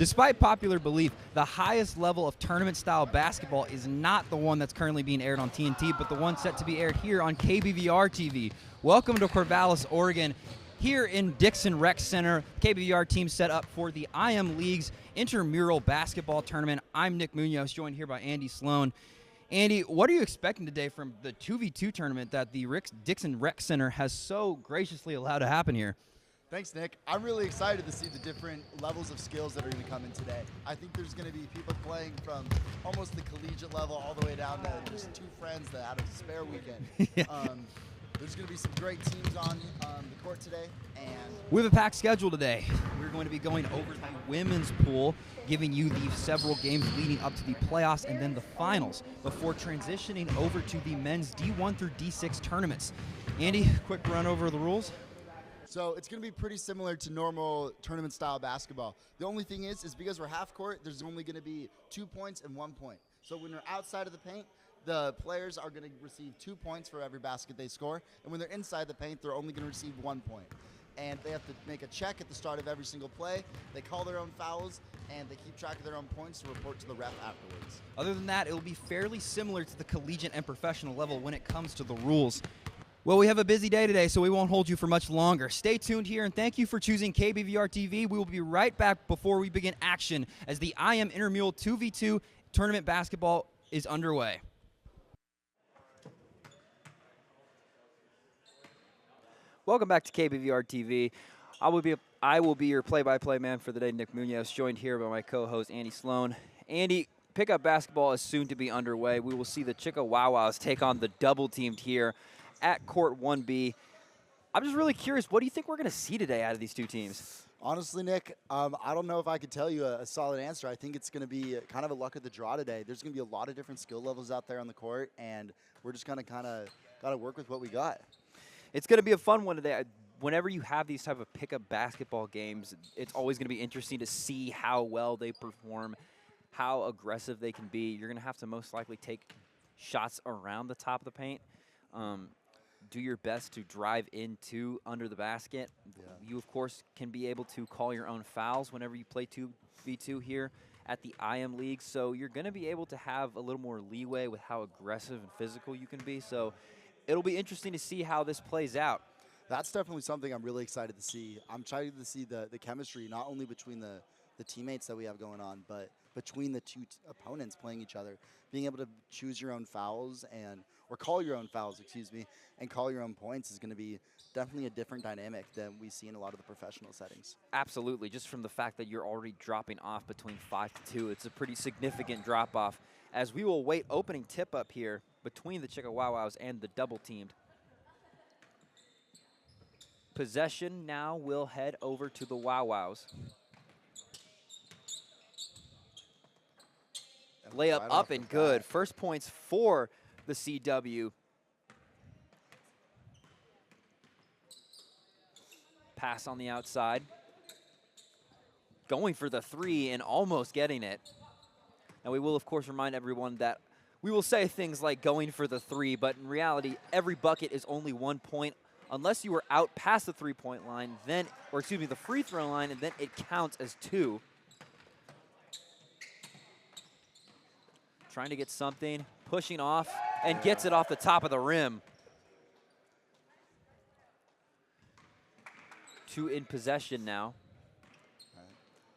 Despite popular belief, the highest level of tournament-style basketball is not the one that's currently being aired on TNT, but the one set to be aired here on KBVR TV. Welcome to Corvallis, Oregon. Here in Dixon Rec Center, KBVR team set up for the IM League's Intramural Basketball Tournament. I'm Nik Munoz, joined here by Andy Sloan. Andy, what are you expecting today from the 2v2 tournament that the Dixon Rec Center has so graciously allowed to happen here? Thanks, Nick. I'm really excited to see the different levels of skills that are going to come in today. I think there's going to be people playing from almost the collegiate level all the way down to just two friends that had a spare weekend. There's going to be some great teams on the court today. And we have a packed schedule today. We're going to be going over the women's pool, giving you the several games leading up to the playoffs and then the finals before transitioning over to the men's D1 through D6 tournaments. Andy, quick run over the rules. So it's going to be pretty similar to normal tournament-style basketball. The only thing is because we're half court, there's only going to be 2 points and 1 point. So when we're outside of the paint, the players are going to receive 2 points for every basket they score. And when they're inside the paint, they're only going to receive 1 point. And they have to make a check at the start of every single play. They call their own fouls, and they keep track of their own points to report to the ref afterwards. Other than that, it will be fairly similar to the collegiate and professional level when it comes to the rules. Well, we have a busy day today, so we won't hold you for much longer. Stay tuned here, and thank you for choosing KBVR TV. We will be right back before we begin action as the IM Intramural 2v2 tournament basketball is underway. Welcome back to KBVR TV. I will be your play-by-play man for the day, Nik Munoz, joined here by my co-host, Andy Sloan. Andy, pickup basketball is soon to be underway. We will see the Chickawawas take on the double-teamed here at Court 1B. I'm just really curious, what do you think we're going to see today out of these two teams? Honestly, Nick, I don't know if I could tell you a solid answer. I think it's going to be kind of a luck of the draw today. There's going to be a lot of different skill levels out there on the court, and we're just going to kind of got to work with what we got. It's going to be a fun one today. Whenever you have these type of pickup basketball games, it's always going to be interesting to see how well they perform, how aggressive they can be. You're going to have to most likely take shots around the top of the paint. Do your best to drive into under the basket. Yeah. You, of course, can be able to call your own fouls whenever you play 2v2 here at the IM League. So you're going to be able to have a little more leeway with how aggressive and physical you can be. So it'll be interesting to see how this plays out. That's definitely something I'm really excited to see. I'm excited to see the chemistry, not only between the teammates that we have going on, but between the two opponents playing each other. Being able to choose your own fouls or call your own fouls, excuse me, and call your own points is going to be definitely a different dynamic than we see in a lot of the professional settings. Absolutely. Just from the fact that you're already dropping off between 5-2, it's a pretty significant drop-off as we will wait opening tip-up here between the Chickawawas and the double-teamed. Possession now will head over to the Wow-Wows. Layup up and good. First points for the CW. Pass on the outside. Going for the three and almost getting it. Now we will, of course, remind everyone that we will say things like going for the three, but in reality, every bucket is only 1 point unless you are out past the three-point line, then, or excuse me, the free throw line, and then it counts as 2. Trying to get something, pushing off, and gets it off the top of the rim. 2 in possession now.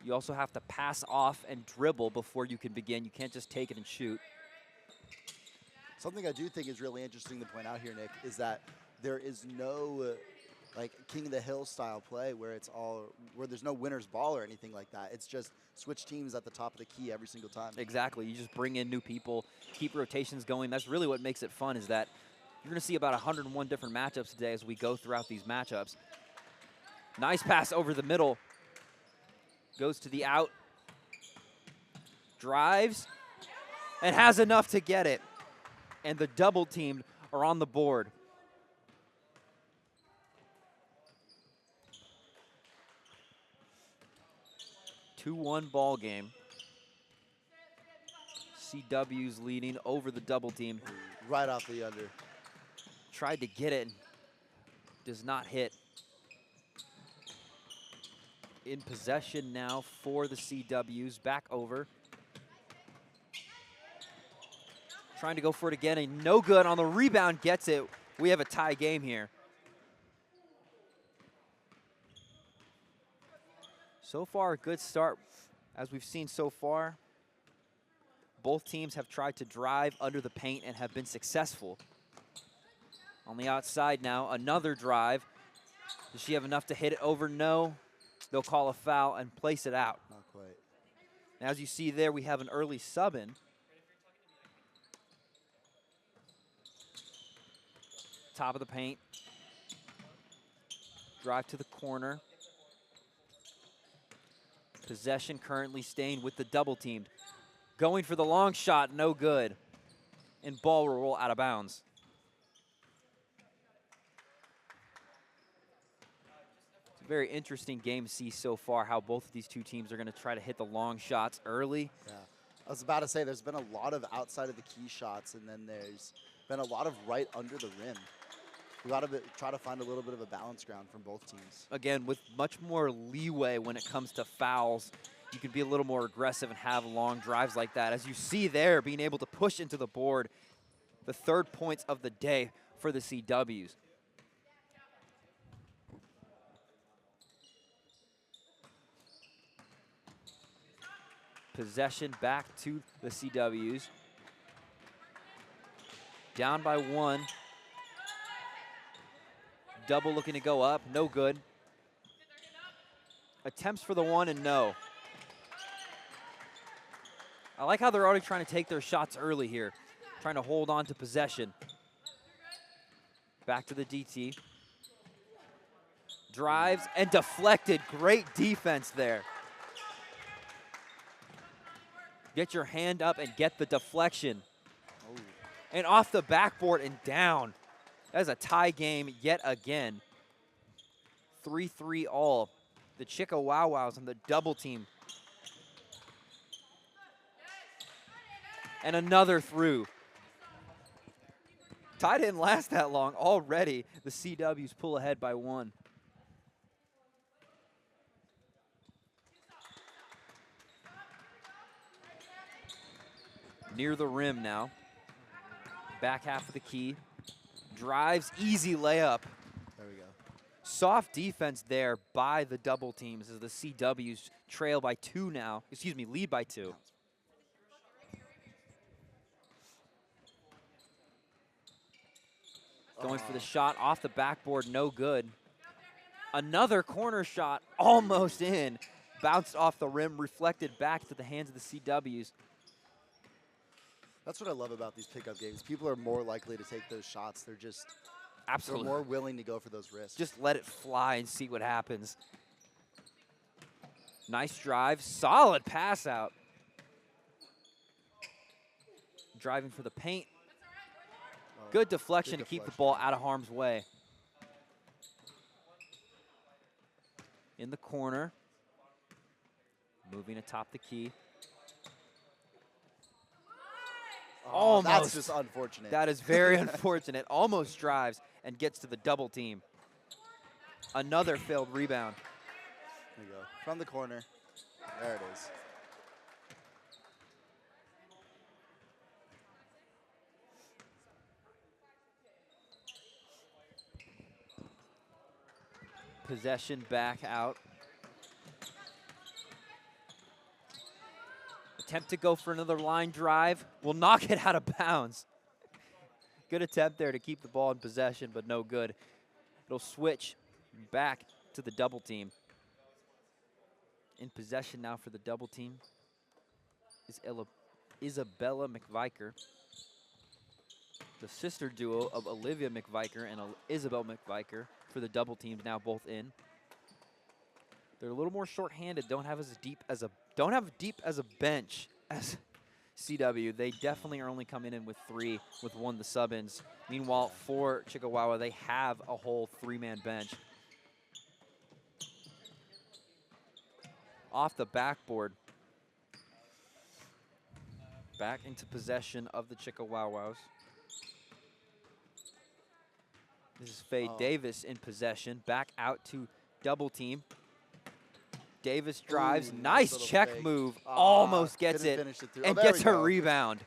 You also have to pass off and dribble before you can begin. You can't just take it and shoot. Something I do think is really interesting to point out here, Nick, is that there is no like King of the Hill style play where there's no winner's ball or anything like that. It's just switch teams at the top of the key every single time. Exactly. You just bring in new people, keep rotations going. That's really what makes it fun, is that you're going to see about 101 different matchups today as we go throughout these matchups. Nice pass over the middle. Goes to the out. Drives and has enough to get it. And the double team are on the board. Two-1 ball game. CW's leading over the double team. Right off the under. Tried to get it. Does not hit. in possession now for the CWs. Back over. Trying to go for it again, and no good on the rebound, gets it. We have a tie game here. So far, a good start. As we've seen so far, both teams have tried to drive under the paint and have been successful. On the outside now, another drive. Does she have enough to hit it over? No. They'll call a foul and place it out. Not quite. And as you see there, we have an early sub in. Top of the paint. Drive to the corner. Possession currently staying with the double teamed. Going for the long shot, no good. And ball will roll out of bounds. It's a very interesting game to see so far how both of these two teams are going to try to hit the long shots early. Yeah. I was about to say there's been a lot of outside of the key shots, and then there's been a lot of right under the rim. We got to try to find a little bit of a balance ground from both teams. Again, with much more leeway when it comes to fouls, you can be a little more aggressive and have long drives like that. As you see there, being able to push into the board, the 3rd points of the day for the CWs. Possession back to the CWs. Down by 1. Double looking to go up, no good. Attempts for the 1 and no. I like how they're already trying to take their shots early here, trying to hold on to possession. Back to the DT. Drives and deflected, great defense there. Get your hand up and get the deflection. Oh. And off the backboard and down. That is a tie game yet again. 3-3 all. The Chickawawas on the double team. And another through. Tie didn't last that long. Already, the CWs pull ahead by 1. Near the rim now. Back half of the key. Drives, easy layup. There we go. Soft defense there by the double teams as the CWs trail by 2 now. Excuse me, lead by 2. Going for the shot off the backboard, no good. Another corner shot, almost in. Bounced off the rim, reflected back to the hands of the CWs. That's what I love about these pickup games. People are more likely to take those shots. They're just absolutely more willing to go for those risks. Just let it fly and see what happens. Nice drive, solid pass out. Driving for the paint. Good deflection to keep the ball out of harm's way. In the corner. Moving atop the key. Almost. That's just unfortunate. That is very unfortunate. Almost drives and gets to the double team. Another failed rebound. There you go. From the corner. There it is. Possession back out. Attempt to go for another line drive. Will knock it out of bounds. Good attempt there to keep the ball in possession, but no good. It'll switch back to the double team. In possession now for the double team is Isabella McViker. The sister duo of Olivia McViker and Isabel McViker for the double teams, now both in. They're a little more short-handed, don't have deep as a bench as CW. They definitely are only coming in with 3, with 1 the sub-ins. Meanwhile, for Chickawawa, they have a whole 3-man bench. Off the backboard. Back into possession of the Chickawawas. This is Faye Davis in possession. Back out to double team. Davis drives. Ooh, nice little check fake. move. Almost gets Couldn't it. finish it through. And there gets we her go. rebound.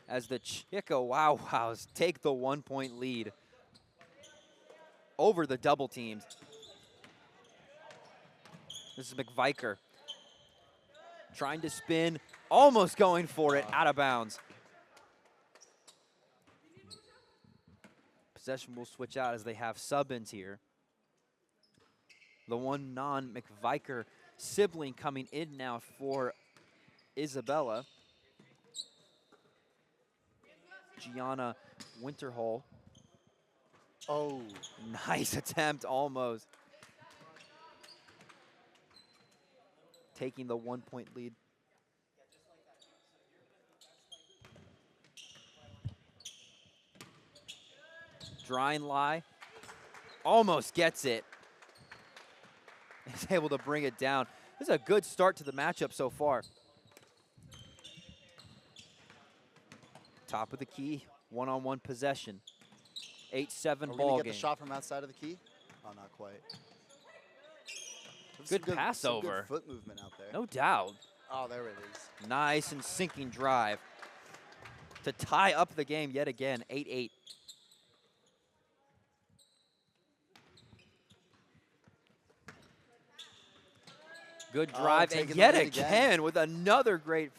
As the Chickawawas take the 1-point lead over the double teams. This is McViker trying to spin, almost going for it, out of bounds. Possession will switch out as they have sub-ins here. The one non-McViker sibling coming in now for Isabella. Gianna Winterhall. Oh. Nice attempt, almost. Taking the 1-point lead. Drying lie. Almost gets it. He's able to bring it down. This is a good start to the matchup so far. Top of the key, one-on-one possession. 8-7 ball Get game. the shot from outside of the key? Oh, not quite. Good pass over. Good foot movement out there. No doubt. Oh, there it is. Nice and sinking drive to tie up the game yet again, 8-8. Good drive, and yet again with another great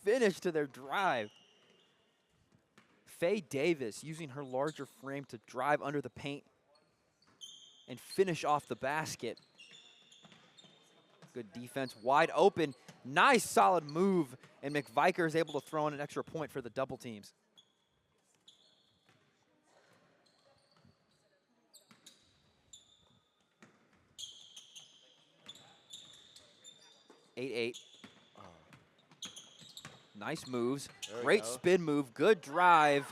finish to their drive. Faye Davis using her larger frame to drive under the paint and finish off the basket. Good defense, wide open. Nice solid move, and McViker is able to throw in an extra point for the double teams. Eight. Nice moves. Great spin move. Good drive.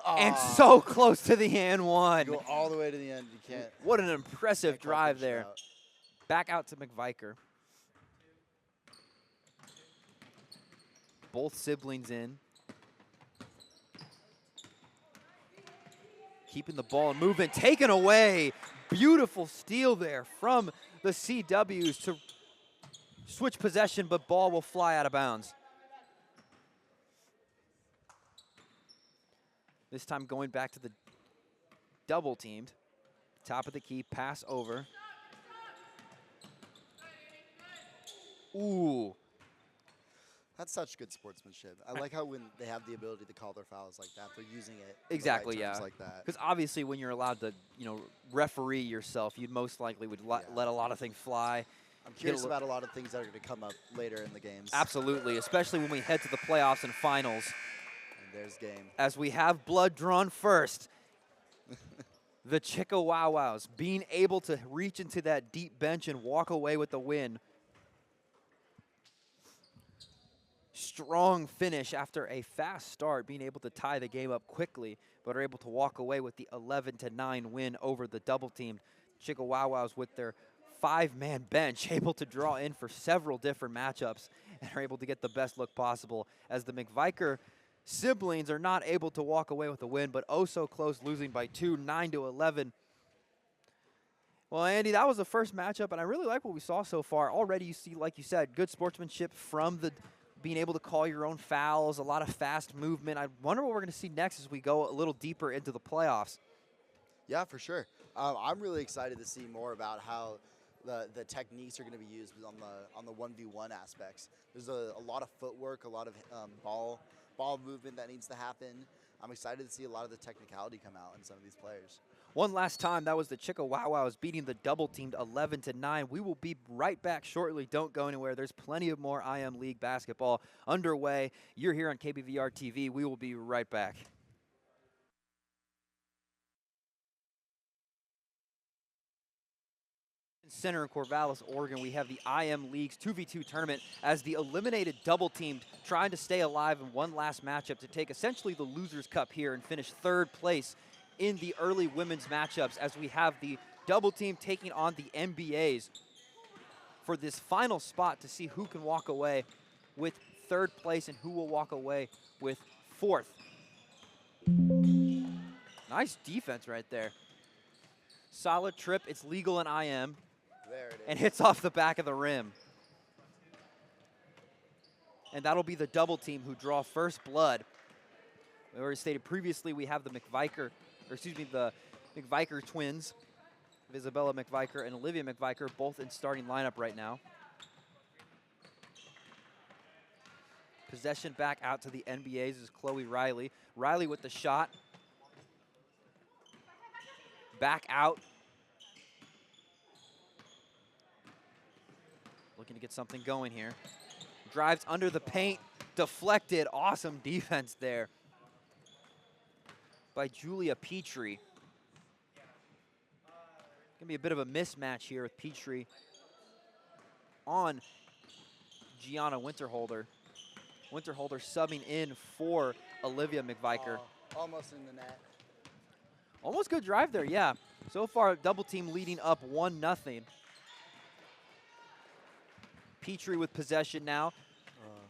And so close to the and one. You go all the way to the end. You can't. What an impressive drive there. Back out to McViker. Both siblings in. Keeping the ball and moving. Taken away. Beautiful steal there from the CWs to switch possession, but ball will fly out of bounds. This time going back to the double teamed. Top of the key, pass over. Ooh. That's such good sportsmanship. I like how when they have the ability to call their fouls like that, they're using it. Exactly, in the right terms yeah. like that. Because obviously when you're allowed to, referee yourself, you'd most likely would let a lot of things fly. I'm curious about a lot of things that are going to come up later in the games. Absolutely, especially when we head to the playoffs and finals. And there's game. As we have blood drawn first. The Chickawawas being able to reach into that deep bench and walk away with the win. Strong finish after a fast start, being able to tie the game up quickly, but are able to walk away with the 11-9 win over the double team. Chickawawas with their 5-man bench, able to draw in for several different matchups and are able to get the best look possible, as the McViker siblings are not able to walk away with the win, but oh so close, losing by 2, 9-11. Well, Andy, that was the first matchup, and I really like what we saw so far. Already you see, like you said, good sportsmanship from the being able to call your own fouls, a lot of fast movement. I wonder what we're going to see next as we go a little deeper into the playoffs. Yeah, for sure. I'm really excited to see more about how the techniques are going to be used on the 1v1 aspects. There's a lot of footwork, a lot of ball movement that needs to happen. I'm excited to see a lot of the technicality come out in some of these players. One last time, that was the Chickawawas beating the double-teamed 11-9. We will be right back shortly. Don't go anywhere. There's plenty of more IM League basketball underway. You're here on KBVR TV. We will be right back. Center in Corvallis, Oregon, we have the IM League's 2v2 tournament as the eliminated double team trying to stay alive in one last matchup to take essentially the Losers Cup here and finish third place in the early women's matchups, as we have the double team taking on the NBAs for this final spot to see who can walk away with third place and who will walk away with fourth. Nice defense right there. Solid trip. It's legal in IM. There it is. And hits off the back of the rim. And that'll be the double team who draw first blood. We already stated previously we have the McViker twins, Isabella McViker and Olivia McViker, both in starting lineup right now. Possession back out to the NBA's is Chloe Riley. Riley with the shot. Back out. Looking to get something going here. Drives under the paint, deflected. Awesome defense there by Julia Petrie. Gonna be a bit of a mismatch here with Petrie on Gianna Winterholder. Winterholder subbing in for Olivia McViker. Almost in the net. Almost good drive there, yeah. So far, double team leading up 1-0. Petrie with possession now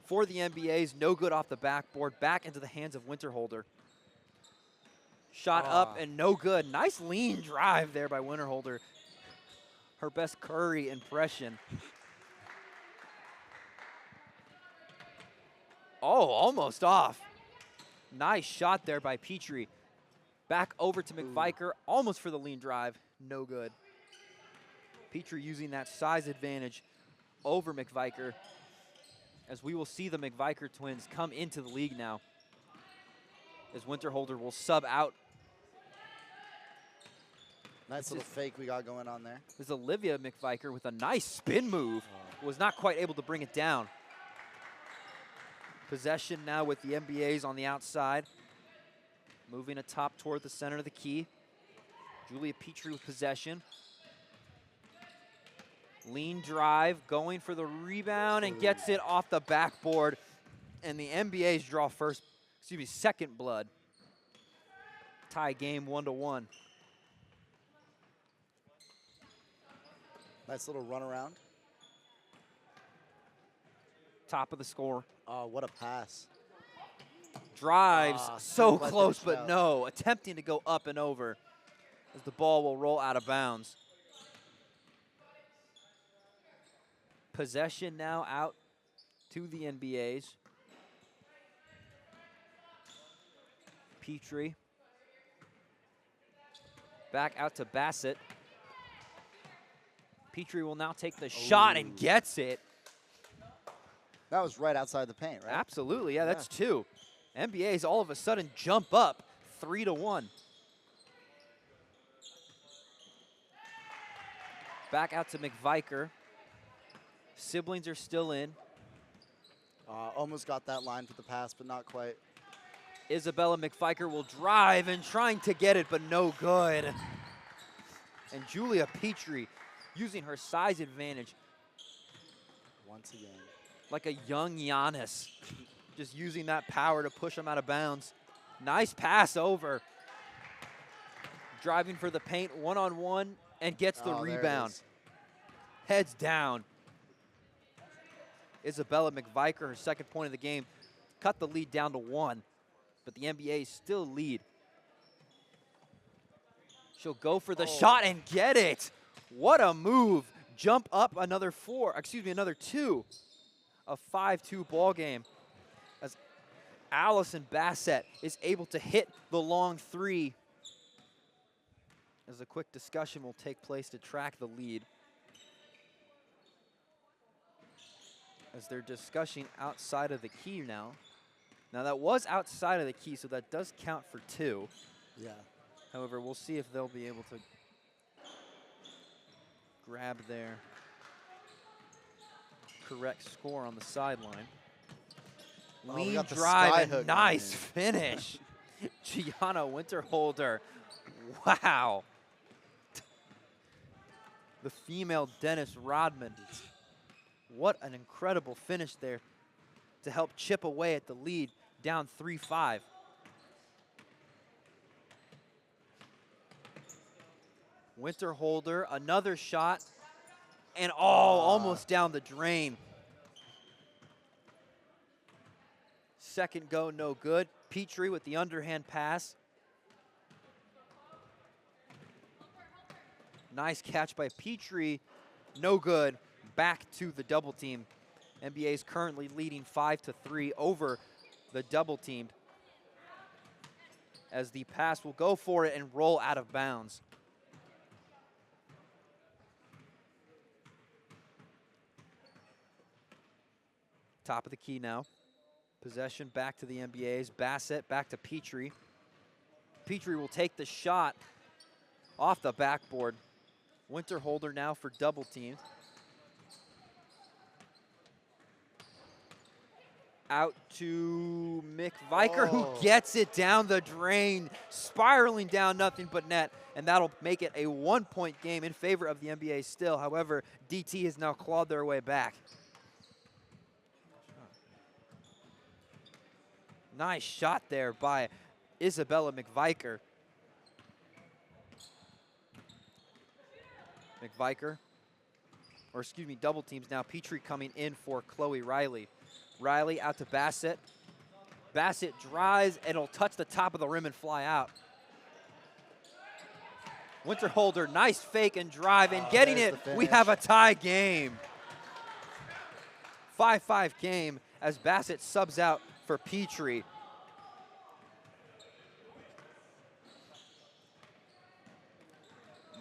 for the NBA's. No good off the backboard. Back into the hands of Winterholder. Shot up and no good. Nice lean drive there by Winterholder. Her best Curry impression. Oh, almost off. Nice shot there by Petrie. Back over to McViker, almost for the lean drive. No good. Petrie using that size advantage over McViker, as we will see the McViker twins come into the league now, as Winterholder will sub out. Nice little fake we got going on there. This is Olivia McViker with a nice spin move. Was not quite able to bring it down. Possession now with the NBA's on the outside. Moving atop toward the center of the key. Julia Petrie with possession. Lean drive, going for the rebound and gets it off the backboard. And the NBA's draw second blood. Tie game 1-1. Nice little run around. Top of the score. Oh, what a pass. Drives so couldn't close, let that but out. no. Attempting to go up and over as the ball will roll out of bounds. Possession now out to the NBA's. Petrie. Back out to Bassett. Petrie will now take the shot and gets it. That was right outside the paint, right? Absolutely, yeah, that's two. NBA's all of a sudden jump up 3-1. Back out to McViker. Siblings are still in. Almost got that line for the pass, but not quite. Isabella McViker will drive and trying to get it, but no good. And Julia Petrie using her size advantage. Once again. Like a young Giannis. Just using that power to push him out of bounds. Nice pass over. Driving for the paint, one-on-one, and gets the rebound. Heads down. Isabella McViker, her second point of the game, cut the lead down to 1. But the NBA still lead. She'll go for the shot and get it. What a move. Jump up another 2. A 5-2 ball game. As Allison Bassett is able to hit the long 3. As a quick discussion will take place to track the lead. As they're discussing outside of the key now. Now that was outside of the key, so that does count for 2. Yeah. However, we'll see if they'll be able to grab their correct score on the sideline. Lean drive and nice finish. Gianna Winterholder. Wow. The female Dennis Rodman. What an incredible finish there to help chip away at the lead, down 3-5. Winterholder, another shot, and almost down the drain. Second go, no good. Petrie with the underhand pass. Nice catch by Petrie. No good. Back to the double team. NBA is currently leading 5-3 over the double team, as the pass will go for it and roll out of bounds. Top of the key now. Possession back to the NBA's. Bassett back to Petrie. Petrie will take the shot off the backboard. Winterholder now for double team. Out to McViker, who gets it down the drain, spiraling down nothing but net, and that'll make it a 1-point game in favor of the NBA still. However, DT has now clawed their way back. Nice shot there by Isabella McViker. McViker, or excuse me, double teams now. Petrie coming in for Chloe Riley. Riley out to Bassett. Bassett drives, and it'll touch the top of the rim and fly out. Winterholder, nice fake and drive, and getting it. We have a tie game. 5-5 game as Bassett subs out for Petrie.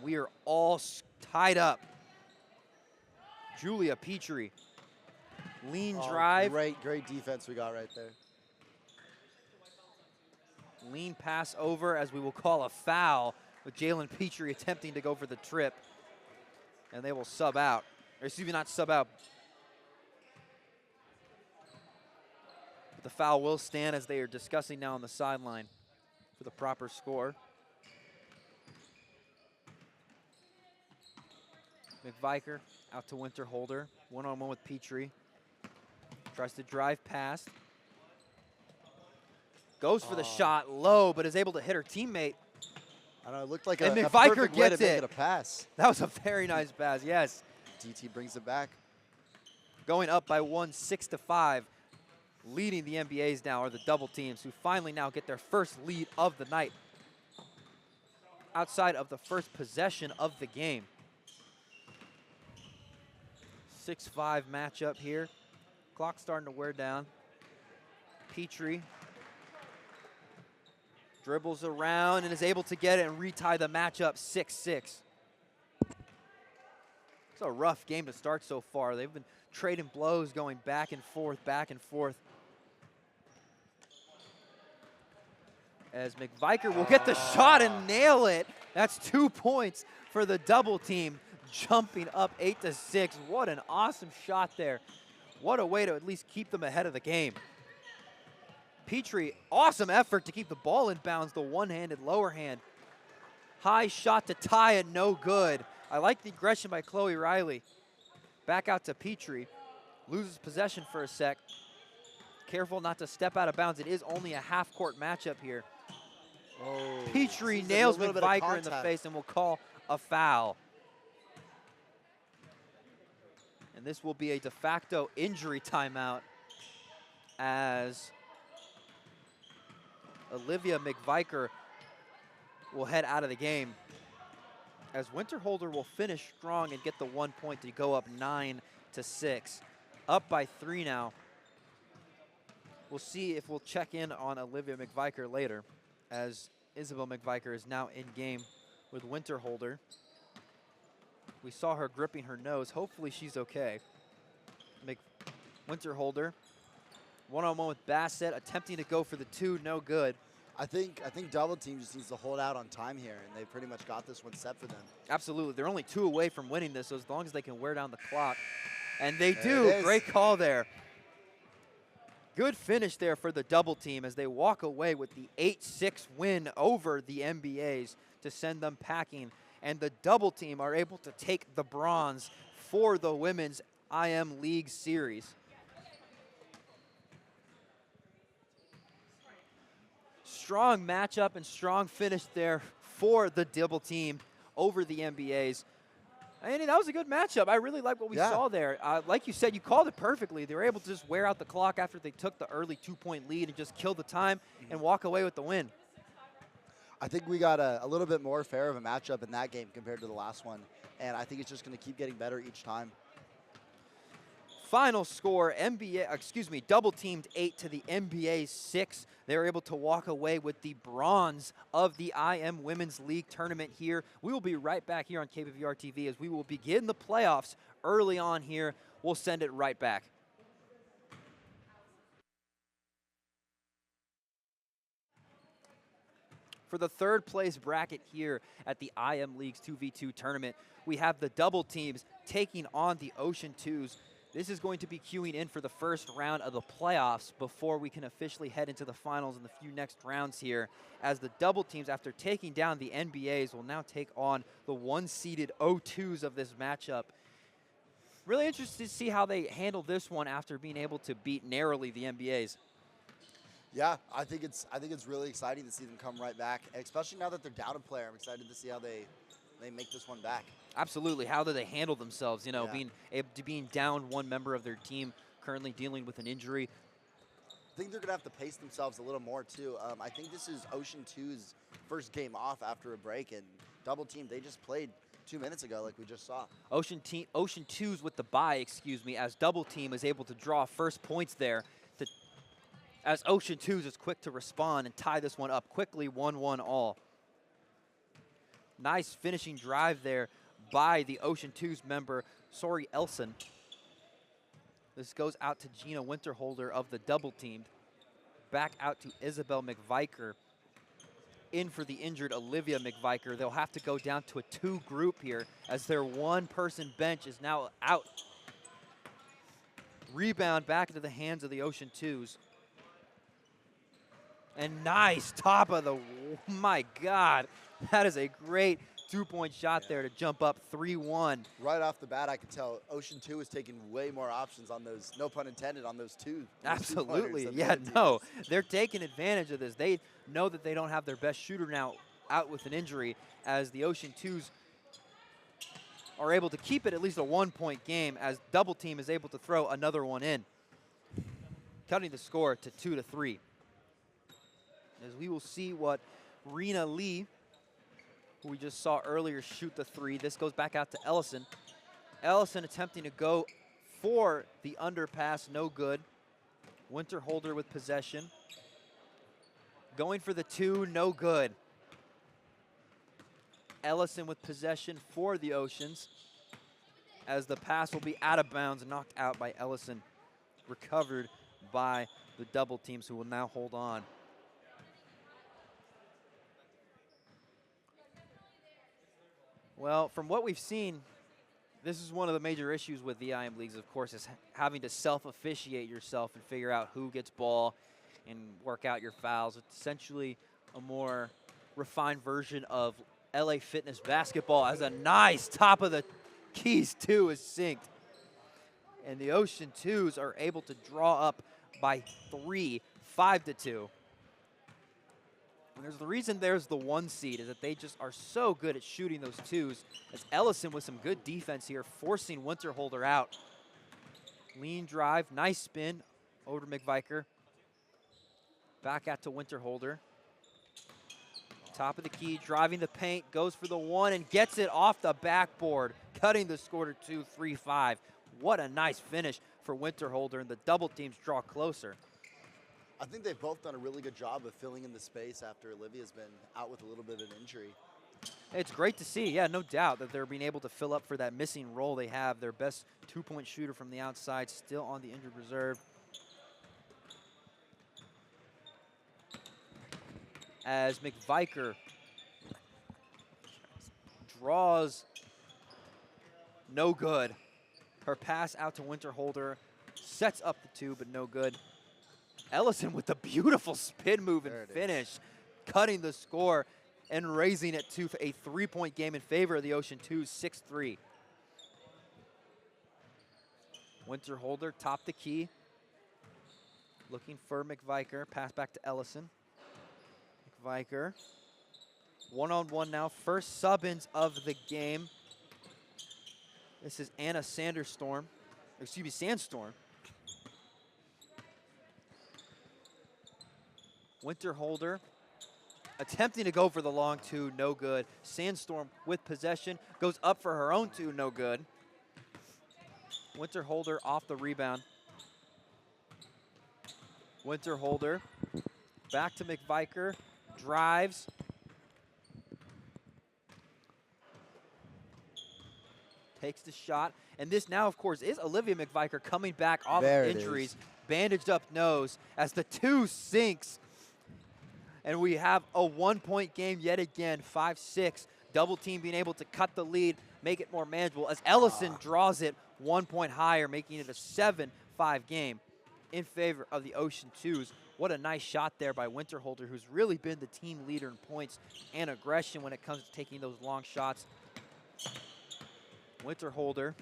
We are all tied up. Julia Petrie. Lean drive. Great defense we got right there. Lean pass over, as we will call a foul, with Jalen Petrie attempting to go for the trip. And they will sub out. Or excuse me, not sub out. But the foul will stand, as they are discussing now on the sideline for the proper score. McViker out to Winterholder. One-on-one with Petrie. Tries to drive past. Goes for the shot low, but is able to hit her teammate. I know, it looked like and a McViker perfect way to gets make it a pass. That was a very nice pass, yes. DT brings it back. Going up by 6-5. Leading the NBAs now are the double teams, who finally now get their first lead of the night, outside of the first possession of the game. 6-5 matchup here. Clock starting to wear down. Petrie dribbles around and is able to get it and retie the matchup 6-6. It's a rough game to start so far. They've been trading blows, going back and forth, as McViker will get the shot and nail it. That's 2 points for the double team, jumping up 8-6. What an awesome shot there. What a way to at least keep them ahead of the game. Petrie, awesome effort to keep the ball in bounds, the one-handed lower hand. High shot to tie it, no good. I like the aggression by Chloe Riley. Back out to Petrie. Loses possession for a sec. Careful not to step out of bounds. It is only a half-court matchup here. Oh, Petrie nails McViker in the face and will call a foul. And this will be a de facto injury timeout, as Olivia McViker will head out of the game, as Winterholder will finish strong and get the 1 point to go up 9-6. Up by 3 now. We'll see if we'll check in on Olivia McViker later, as Isabel McViker is now in game with Winterholder. We saw her gripping her nose. Hopefully she's okay. Winterholder, one-on-one with Bassett, attempting to go for the 2, no good. I think double team just needs to hold out on time here, and they pretty much got this one set for them. Absolutely. They're only 2 away from winning this, so as long as they can wear down the clock. And they do. Great call there. Good finish there for the double team as they walk away with the 8-6 win over the NBAs to send them packing. And the double team are able to take the bronze for the Women's IM League Series. Strong matchup and strong finish there for the double team over the NBAs. Andy, that was a good matchup. I really like what we saw there. Like you said, you called it perfectly. They were able to just wear out the clock after they took the early 2-point lead and just kill the time and walk away with the win. I think we got a little bit more fair of a matchup in that game compared to the last one, and I think it's just going to keep getting better each time. Final score, double teamed 8 to the NBA 6. They were able to walk away with the bronze of the IM Women's League tournament here. We will be right back here on KBVR TV as we will begin the playoffs early on here. We'll send it right back. For the third place bracket here at the IM League's 2v2 tournament, we have the double teams taking on the Ocean 2s. This is going to be queuing in for the first round of the playoffs before we can officially head into the finals in the few next rounds here, as the double teams, after taking down the NBAs, will now take on the one-seeded O2s of this matchup. Really interested to see how they handle this one after being able to beat narrowly the NBAs. Yeah, I think it's really exciting to see them come right back, especially now that they're down a player. I'm excited to see how they make this one back. Absolutely. How do they handle themselves? You know, being down one member of their team, currently dealing with an injury. I think they're going to have to pace themselves a little more, too. I think this is Ocean 2's first game off after a break, and double team, they just played 2 minutes ago like we just saw. Ocean 2's with the bye, as double team is able to draw first points there, as Ocean 2's is quick to respond and tie this one up quickly, 1-1 all. Nice finishing drive there by the Ocean 2's member, Sori Elson. This goes out to Gina Winterholder of the double team. Back out to Isabel McViker. In for the injured Olivia McViker. They'll have to go down to a 2 group here as their one-person bench is now out. Rebound back into the hands of the Ocean 2's. And nice top of the, my God. That is a great 2-point shot there to jump up 3-1. Right off the bat, I could tell Ocean 2 is taking way more options on those, no pun intended, on those two. Absolutely, they're taking advantage of this. They know that they don't have their best shooter now out with an injury, as the Ocean 2's are able to keep it at least a 1-point game, as double team is able to throw another one in, cutting the score to 2-3. As we will see what Rena Lee, who we just saw earlier, shoot the 3. This goes back out to Ellison. Ellison attempting to go for the underpass, no good. Winterholder with possession. Going for the 2, no good. Ellison with possession for the Oceans, as the pass will be out of bounds, knocked out by Ellison. Recovered by the double teams, who will now hold on. Well, from what we've seen, this is one of the major issues with the IM leagues, of course, is having to self-officiate yourself and figure out who gets ball and work out your fouls. It's essentially a more refined version of LA Fitness basketball, as a nice top of the keys 2 is synced. And the Ocean 2's are able to draw up by 3, 5-2. And there's the reason there's the 1 seed is that they just are so good at shooting those 2s. As Ellison with some good defense here, forcing Winterholder out. Lean drive, nice spin over to McViker. Back out to Winterholder. Top of the key, driving the paint, goes for the 1 and gets it off the backboard, cutting the score to 2-3-5. What a nice finish for Winterholder, and the double teams draw closer. I think they've both done a really good job of filling in the space after Olivia's been out with a little bit of an injury. It's great to see, yeah, no doubt, that they're being able to fill up for that missing role they have. Their best 2-point shooter from the outside still on the injured reserve. As McViker draws, no good. Her pass out to Winterholder, sets up the 2, but no good. Ellison with the beautiful spin move and finish, cutting the score and raising it to a 3-point game in favor of the Ocean 2's, 6-3. Winterholder, top the key. Looking for McViker, pass back to Ellison. McViker, one-on-one now, first sub-ins of the game. This is Anna Sandstorm. Winterholder attempting to go for the long two, no good. Sandstorm with possession, goes up for her own two, no good. Winterholder off the rebound. Winterholder back to McViker, drives. Takes the shot. And this now, of course, is Olivia McViker coming back off of injuries. Bandaged up nose as the two sinks. And we have a 1-point game yet again, 5-6. Double team being able to cut the lead, make it more manageable as Ellison draws it 1 point higher, making it a 7-5 game in favor of the Ocean 2s. What a nice shot there by Winterholder, who's really been the team leader in points and aggression when it comes to taking those long shots. Winterholder.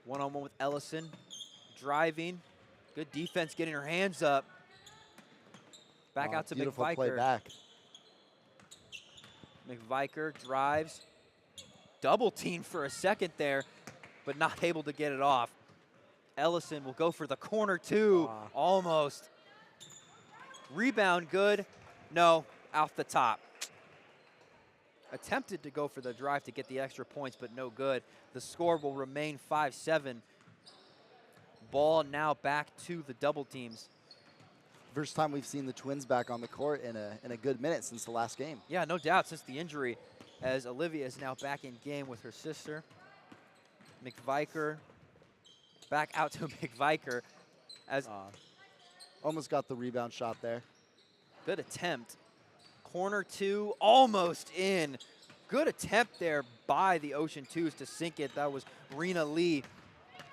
One-on-one with Ellison. Driving. Good defense getting her hands up. Back out to beautiful McViker. Play back. McViker drives. Double team for a second there, but not able to get it off. Ellison will go for the corner two. Almost. Rebound good. No, off the top. Attempted to go for the drive to get the extra points, but no good. The score will remain 5-7. Ball now back to the double teams. First time we've seen the Twins back on the court in a good minute since the last game. Yeah, no doubt, since the injury, as Olivia is now back in game with her sister. McViker back out to McViker as almost got the rebound shot there. Good attempt. Corner two, almost in. Good attempt there by the Ocean 2s to sink it. That was Rena Lee.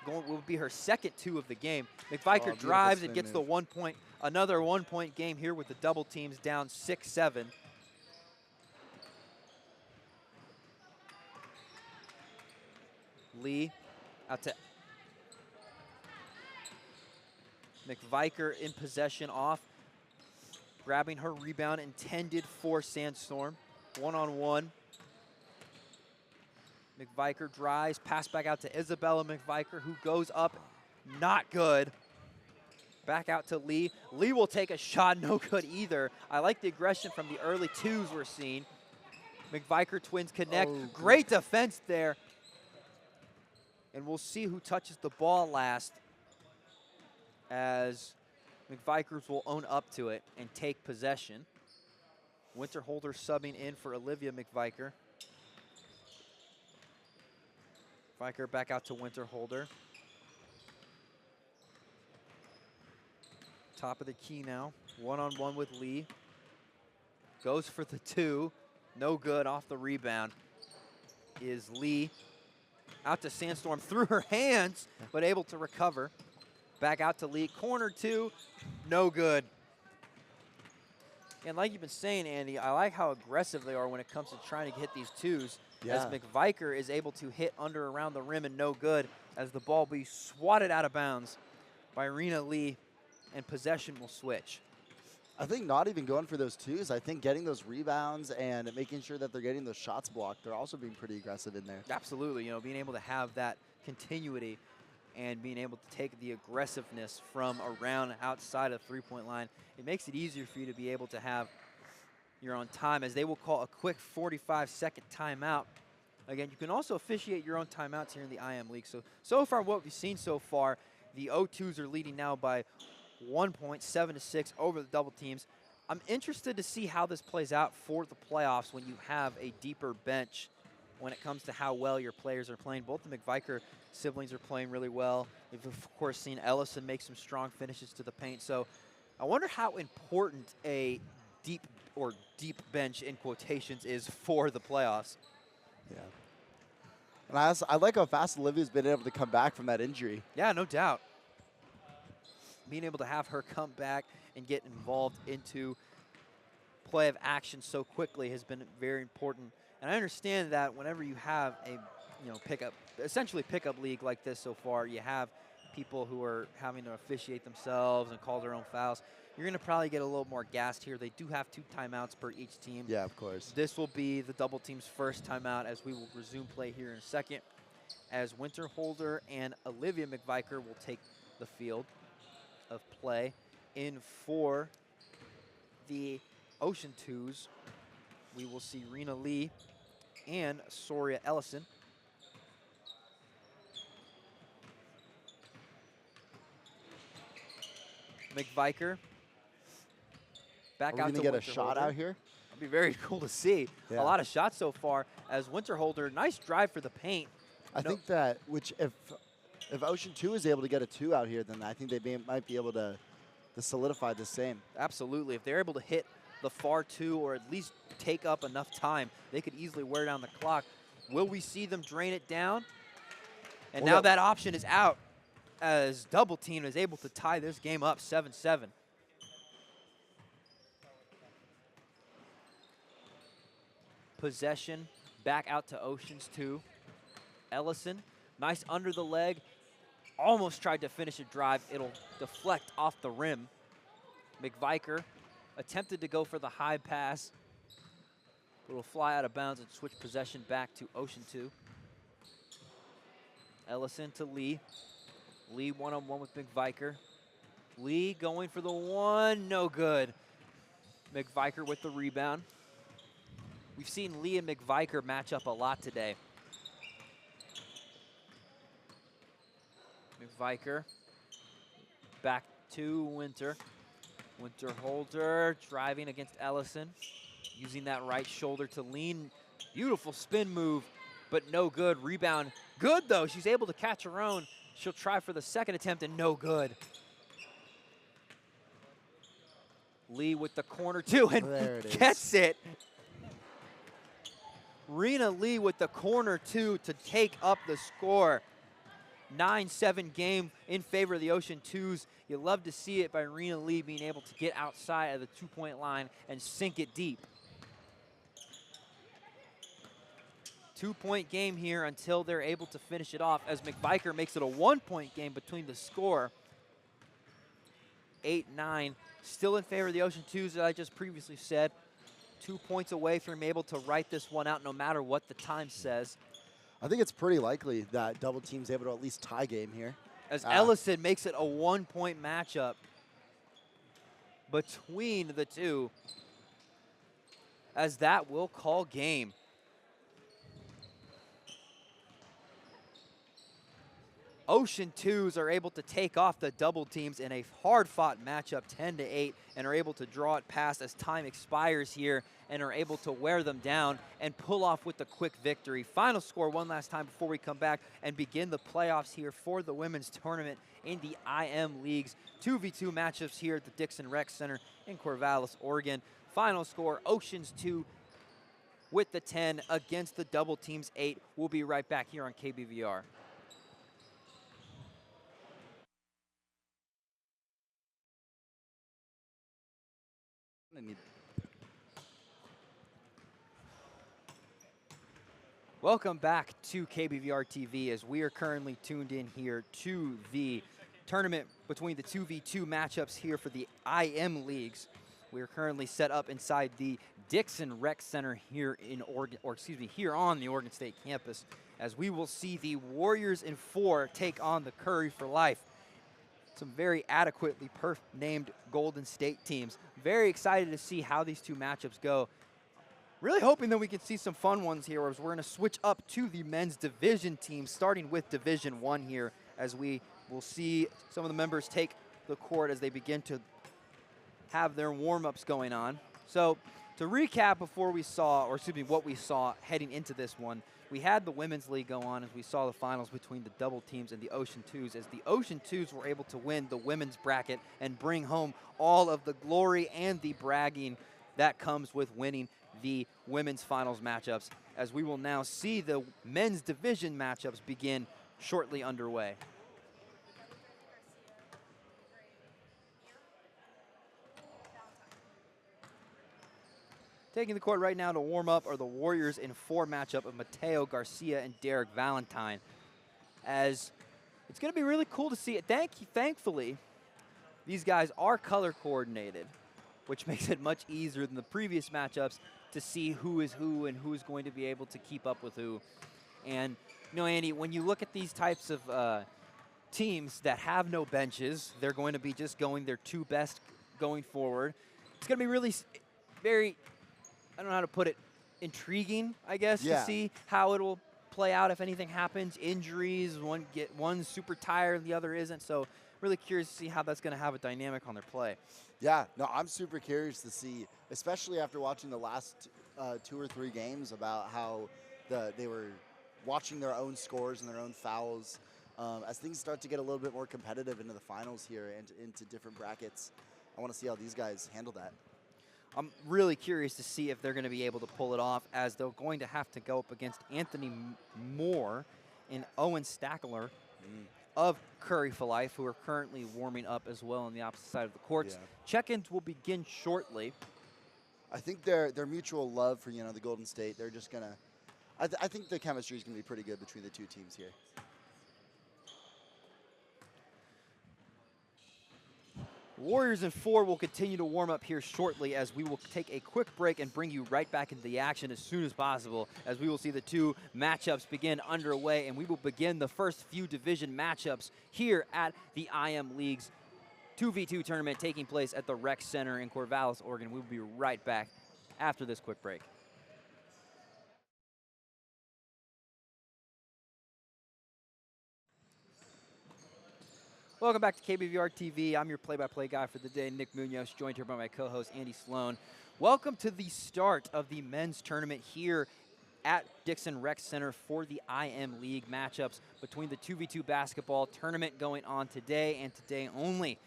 Will be her second two of the game. McViker drives and gets the 1 point, another 1 point game here with the double teams down 6-7. Lee out to McViker in possession off. Grabbing her rebound intended for Sandstorm. One-on-one. McViker drives, pass back out to Isabella McViker, who goes up, not good. Back out to Lee. Lee will take a shot, no good either. I like the aggression from the early twos we're seeing. McViker Twins connect. Great defense there. And we'll see who touches the ball last, as McVikers will own up to it and take possession. Winterholder subbing in for Olivia McViker. McViker back out to Winterholder. Top of the key now. One-on-one with Lee. Goes for the two. No good off the rebound is Lee. Out to Sandstorm through her hands, but able to recover. Back out to Lee. Corner two. No good. And like you've been saying, Andy, I like how aggressive they are when it comes to trying to hit these twos. As McViker is able to hit under around the rim and no good, as the ball be swatted out of bounds by Rena Lee, and possession will switch. I think not even going for those twos. I think getting those rebounds and making sure that they're getting those shots blocked. They're also being pretty aggressive in there. Absolutely. You know, being able to have that continuity and being able to take the aggressiveness from around outside of the three-point line, it makes it easier for you to be able to have your own time, as they will call a quick 45-second timeout. Again, you can also officiate your own timeouts here in the IM League. So far, what we've seen so far, the O2s are leading now by 1 point, 7-6 over the double teams. I'm interested to see how this plays out for the playoffs when you have a deeper bench when it comes to how well your players are playing. Both the McViker siblings are playing really well. We've, of course, seen Ellison make some strong finishes to the paint. So I wonder how important a deep bench in quotations is for the playoffs. Yeah. And I like how fast Olivia's been able to come back from that injury. Yeah, no doubt. Being able to have her come back and get involved into play of action so quickly has been very important. And I understand that whenever you have a essentially pickup league like this so far, you have people who are having to officiate themselves and call their own fouls. you're going to probably get a little more gassed here. They do have 2 timeouts per each team. Yeah, of course. This will be the double team's first timeout as we will resume play here in a second, as Winterholder and Olivia McViker will take the field of play. In for the Ocean Twos, we will see Rena Lee and Soria Ellison. McViker back out to get a shot out here? That'd be very cool to see. Yeah. A lot of shots so far as Winterholder, nice drive for the paint. I think that if Ocean 2 is able to get a 2 out here, then I think they might be able to solidify the same. Absolutely. If they're able to hit the far 2 or at least take up enough time, they could easily wear down the clock. Will we see them drain it down? And now that option is out as double team is able to tie this game up 7-7. Possession back out to Oceans 2. Ellison, nice under the leg. Almost tried to finish a drive. It'll deflect off the rim. McViker attempted to go for the high pass. It'll fly out of bounds and switch possession back to Ocean 2. Ellison to Lee. Lee one-on-one with McViker. Lee going for the 1, no good. McViker with the rebound. We've seen Lee and McViker match up a lot today. McViker back to Winter. Winterholder driving against Ellison, using that right shoulder to lean. Beautiful spin move, but no good. Rebound, good though. She's able to catch her own. She'll try for the second attempt and no good. Lee with the corner too and gets it. Rena Lee with the corner 2 to take up the score. 9-7 game in favor of the Ocean Twos. You love to see it by Rena Lee being able to get outside of the 2-point line and sink it deep. 2-point game here until they're able to finish it off as McViker makes it a 1-point game between the score. 8-9, still in favor of the Ocean Twos, as I just previously said. 2 points away from able to write this one out no matter what the time says. I think it's pretty likely that double team's able to at least tie game here. As Ellison makes it a 1-point matchup between the two, as that will call game. Ocean Twos are able to take off the double teams in a hard-fought matchup, 10-8, and are able to draw it past as time expires here and are able to wear them down and pull off with the quick victory. Final score one last time before we come back and begin the playoffs here for the women's tournament in the IM Leagues. 2v2 matchups here at the Dixon Rec Center in Corvallis, Oregon. Final score, Oceans 2 with the 10 against the double teams 8. We'll be right back here on KBVR. Welcome back to KBVR TV as we are currently tuned in here to the tournament between the 2v2 matchups here for the IM Leagues. We are currently set up inside the Dixon Rec Center here in Oregon, here on the Oregon State campus, as we will see the Warriors in 4 take on the Curry for Life. Some very adequately named Golden State teams. Very excited to see how these two matchups go. Really hoping that we can see some fun ones here as we're going to switch up to the men's division team, starting with Division 1 here, as we will see some of the members take the court as they begin to have their warm-ups going on. So to recap before we saw, or excuse me, what we saw heading into this one, we had the Women's League go on as we saw the finals between the double teams and the Ocean Twos, as the Ocean Twos were able to win the women's bracket and bring home all of the glory and the bragging that comes with winning the women's finals matchups, as we will now see the men's division matchups begin shortly underway. Taking the court right now to warm up are the Warriors in 4 matchup of Mateo Garcia and Derek Valentine. As it's going to be really cool to see it. Thankfully, these guys are color coordinated, which makes it much easier than the previous matchups to see who is who and who is going to be able to keep up with who. And, you know, Andy, when you look at these types of teams that have no benches, they're going to be just going their 2 best going forward. It's going to be really very, I don't know how to put it, intriguing, I guess, to see how it'll play out if anything happens. Injuries, one's super tired, the other isn't. So really curious to see how that's going to have a dynamic on their play. Yeah, no, I'm super curious to see, especially after watching the last 2 or 3 games, about how they were watching their own scores and their own fouls. As things start to get a little bit more competitive into the finals here and into different brackets, I want to see how these guys handle that. I'm really curious to see if they're going to be able to pull it off, as they're going to have to go up against Anthony Moore and Owen Stackler of Curry for Life, who are currently warming up as well on the opposite side of the courts. Yeah. Check-ins will begin shortly. I think their mutual love for, the Golden State, they're just going to – I think the chemistry is going to be pretty good between the 2 teams here. Warriors in 4 will continue to warm up here shortly, as we will take a quick break and bring you right back into the action as soon as possible, as we will see the 2 matchups begin underway, and we will begin the first few division matchups here at the IM League's 2v2 tournament taking place at the Rec Center in Corvallis, Oregon. We will be right back after this quick break. Welcome back to KBVR TV. I'm your play-by-play guy for the day, Nik Munoz, joined here by my co-host, Andy Sloan. Welcome to the start of the men's tournament here at Dixon Rec Center for the IM League matchups between the 2v2 basketball tournament going on today and today only.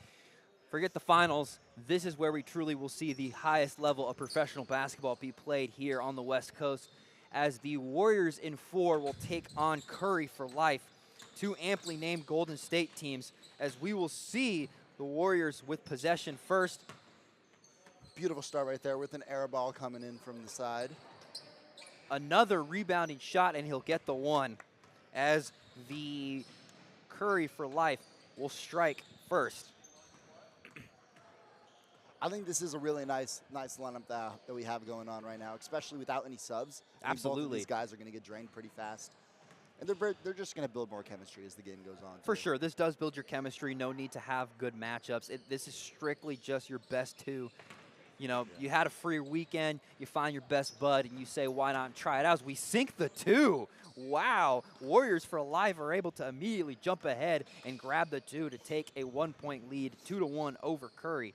Forget the finals. This is where we truly will see the highest level of professional basketball be played here on the West Coast, as the Warriors in 4 will take on Curry for Life, 2 amply named Golden State teams, as we will see the Warriors with possession first. Beautiful start right there with an air ball coming in from the side. Another rebounding shot, and he'll get the 1, as the Curry for Life will strike first. I think this is a really nice lineup that we have going on right now, especially without any subs. Absolutely. Both of these guys are going to get drained pretty fast. And they're just going to build more chemistry as the game goes on. For sure. This does build your chemistry. No need to have good matchups. This is strictly just your best 2. You know, you had a free weekend, you find your best bud, and you say, why not try it out? As we sink the 2. Wow. Warriors for Life are able to immediately jump ahead and grab the 2 to take a 1-point lead, 2-1 over Curry.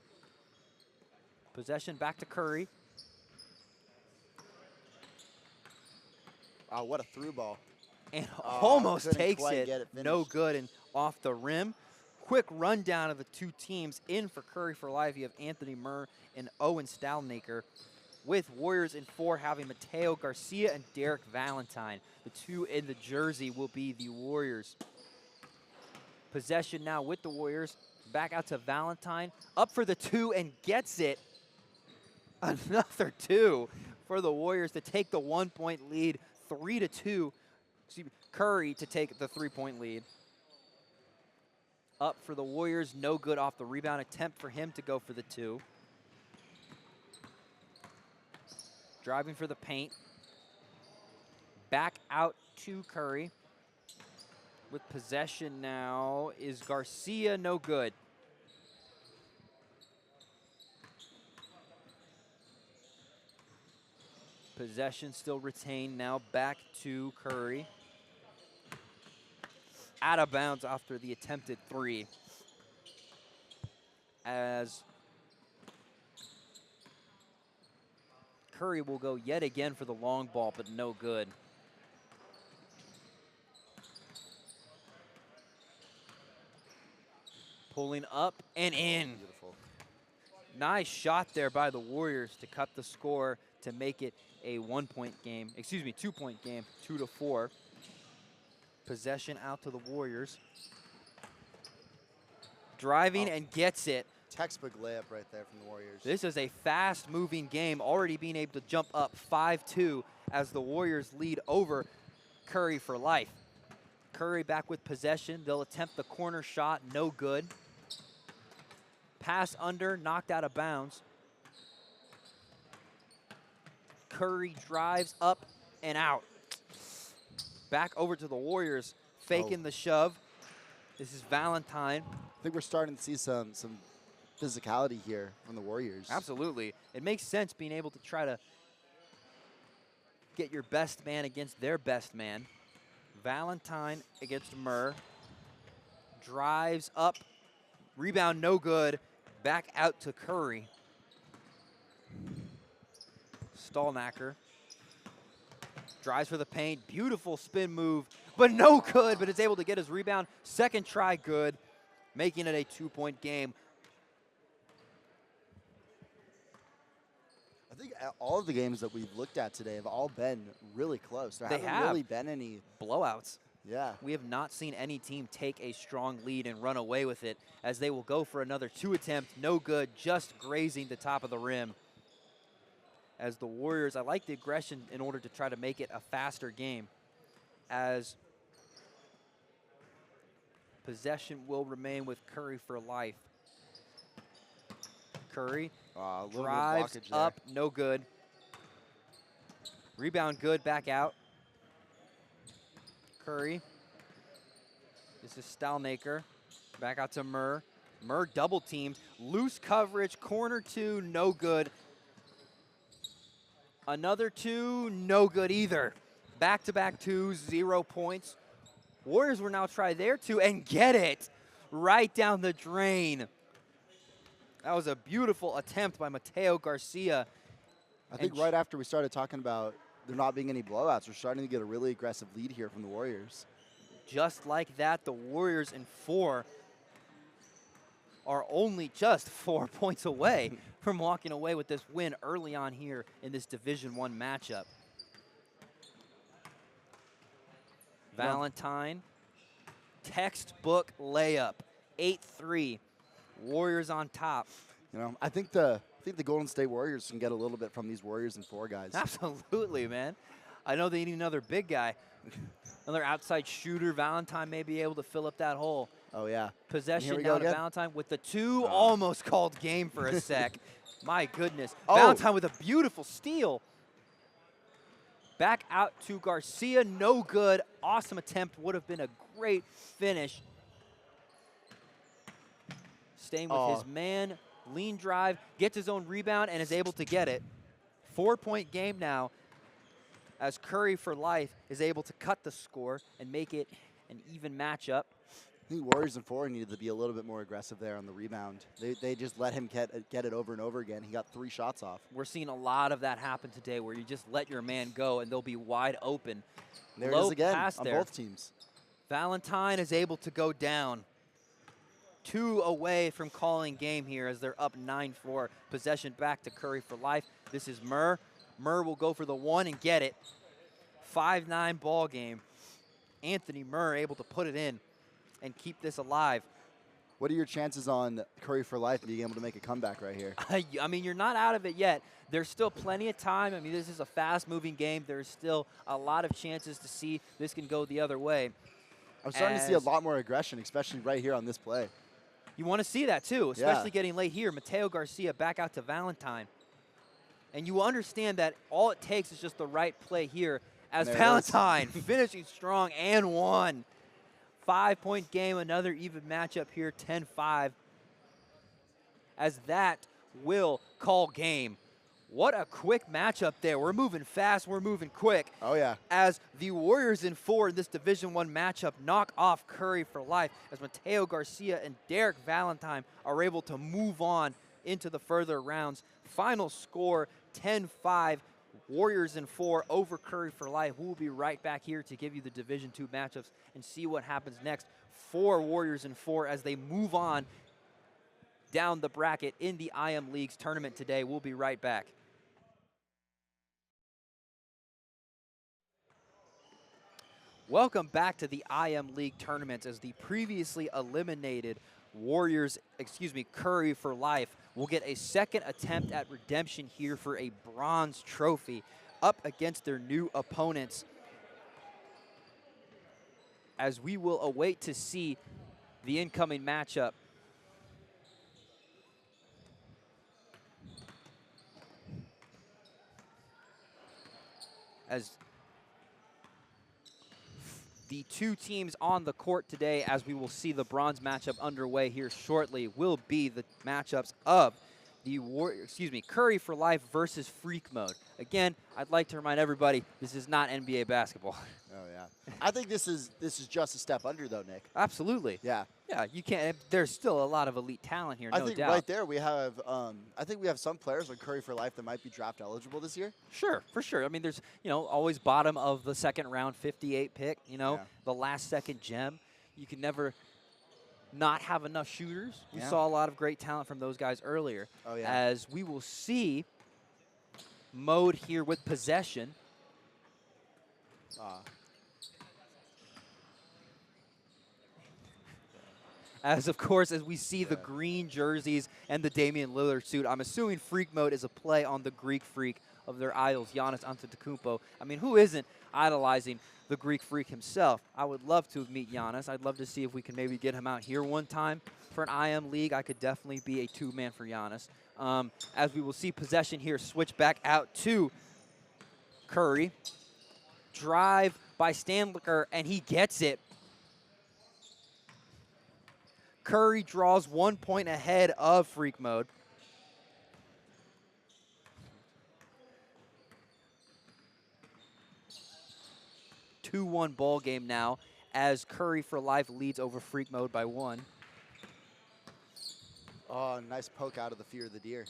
Possession back to Curry. Wow, what a through ball. And almost couldn't takes quite it. get it finished. No good and off the rim. Quick rundown of the 2 teams in for Curry for Life. You have Anthony Murr and Owen Stalnaker, with Warriors in 4 having Mateo Garcia and Derek Valentine. The 2 in the jersey will be the Warriors. Possession now with the Warriors. Back out to Valentine. Up for the 2 and gets it. Another 2 for the Warriors to take the 1-point lead, 3-2. Curry to take the 3-point lead. Up for the Warriors, no good off the rebound attempt for him to go for the 2. Driving for the paint. Back out to Curry. With possession now is Garcia, no good. Possession still retained, now back to Curry. Out of bounds after the attempted 3. As Curry will go yet again for the long ball, but no good. Pulling up and in. Beautiful. Nice shot there by the Warriors to cut the score to make it a 1-point game. Excuse me, 2-point game, 2-4. Possession out to the Warriors. Driving and gets it. Textbook layup right there from the Warriors. This is a fast-moving game, already being able to jump up 5-2 as the Warriors lead over Curry for Life. Curry back with possession. They'll attempt the corner shot, no good. Pass under, knocked out of bounds. Curry drives up and out. Back over to the Warriors, faking the shove. This is Valentine. I think we're starting to see some physicality here from the Warriors. Absolutely. It makes sense being able to try to get your best man against their best man. Valentine against Murr. Drives up. Rebound no good. Back out to Curry. Stallnacker drives for the paint. Beautiful spin move, but no good, but it's able to get his rebound. Second try good, making it a 2-point game. I think all of the games that we've looked at today have all been really close. There haven't really been any blowouts. Yeah. We have not seen any team take a strong lead and run away with it, as they will go for another 2 attempt. No good, just grazing the top of the rim. As the Warriors, I like the aggression in order to try to make it a faster game, as possession will remain with Curry for life. Curry drives up, no good. Rebound good, back out. Curry. This is Stallnaker. Back out to Murr. Murr double teamed. Loose coverage, corner 2, no good. Another 2, no good either. Back-to-back 2s, 0 points. Warriors will now try their 2 and get it right down the drain. That was a beautiful attempt by Mateo Garcia. I think right after we started talking about there not being any blowouts, we're starting to get a really aggressive lead here from the Warriors. Just like that, the Warriors in 4 are only just 4 points away from walking away with this win early on here in this Division I matchup. Valentine, textbook layup, 8-3. Warriors on top. You know, I think the Golden State Warriors can get a little bit from these Warriors in 4 guys. Absolutely, man. I know they need another big guy. Another outside shooter. Valentine may be able to fill up that hole. Oh, yeah. Possession down to Valentine with the 2. Almost called game for a sec. My goodness. Valentine with a beautiful steal. Back out to Garcia. No good. Awesome attempt. Would have been a great finish. Staying with his man. Lean drive. Gets his own rebound and is able to get it. 4-point game now, as Curry for life is able to cut the score and make it an even matchup. I think Warriors in 4 needed to be a little bit more aggressive there on the rebound. They just let him get it over and over again. He got 3 shots off. We're seeing a lot of that happen today, where you just let your man go and they'll be wide open. There it is again on both teams. Valentine is able to go down. 2 away from calling game here as they're up 9-4. Possession back to Curry for life. This is Murr. Murr will go for the 1 and get it. 5-9 ball game. Anthony Murr able to put it in and keep this alive. What are your chances on Curry for life being able to make a comeback right here? I mean, you're not out of it yet. There's still plenty of time. I mean, this is a fast-moving game. There's still a lot of chances to see this can go the other way. I'm starting to see a lot more aggression, especially right here on this play. You want to see that too, especially getting late here. Mateo Garcia back out to Valentine. And you understand that all it takes is just the right play here, as Valentine finishing strong and 1. 5-point game, another even matchup here, 10-5. As that will call game. What a quick matchup there. We're moving fast, we're moving quick. Oh, yeah. As the Warriors in 4 in this Division I matchup knock off Curry for life, as Mateo Garcia and Derek Valentine are able to move on into the further rounds. Final score, 10-5. Warriors in 4 over Curry for life. We'll be right back here to give you the Division II matchups and see what happens next for Warriors in 4 as they move on down the bracket in the IM Leagues tournament today. We'll be right back. Welcome back to the IM League tournament, as the previously eliminated Curry for life will get a second attempt at redemption here for a bronze trophy up against their new opponents, as we will await to see the incoming matchup. as the two teams on the court today, as we will see the bronze matchup underway here shortly, will be the matchups of the Curry for Life versus Freak Mode. Again, I'd like to remind everybody, this is not NBA basketball. Oh yeah. I think this is just a step under though, Nick. Absolutely. Yeah. Yeah, you can't. There's still a lot of elite talent here, no doubt. I think right there we have. I think we have some players like Curry for Life that might be draft eligible this year. Sure, for sure. I mean, there's always bottom of the second round, 58 pick. The last second gem. You can never not have enough shooters. We saw a lot of great talent from those guys earlier. Oh yeah. As we will see, Mode here with possession. As, of course, as we see the green jerseys and the Damian Lillard suit, I'm assuming Freak Mode is a play on the Greek Freak of their idols, Giannis Antetokounmpo. I mean, who isn't idolizing the Greek Freak himself? I would love to meet Giannis. I'd love to see if we can maybe get him out here one time for an IM league. I could definitely be a two-man for Giannis. As we will see possession here, switch back out to Curry. Drive by Stanlicker, and he gets it. Curry draws 1 point ahead of Freak Mode. A 2-1 ball game now as Curry for Life leads over Freak Mode by 1. Oh, nice poke out of the fear of the deer.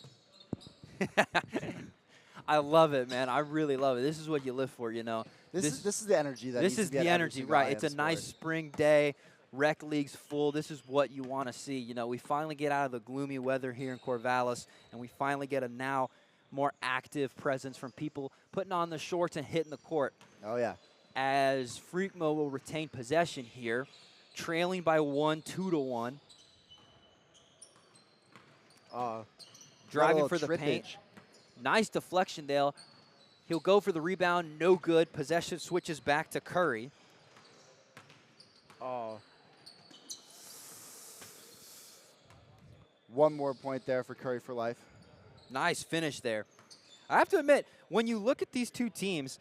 I love it, man. I really love it. This is what you live for, This is the energy that this needs is to be at the every energy, single right? IM It's a sport. nice spring day. Rec league's full. This is what you want to see. We finally get out of the gloomy weather here in Corvallis, and we finally get a now more active presence from people putting on the shorts and hitting the court. Oh yeah. As Freak Mode will retain possession here, trailing by 1, 2-1. Driving for the paint. Nice deflection, Dale. He'll go for the rebound. No good. Possession switches back to Curry. One more point there for Curry for Life. Nice finish there. I have to admit, when you look at these two teams,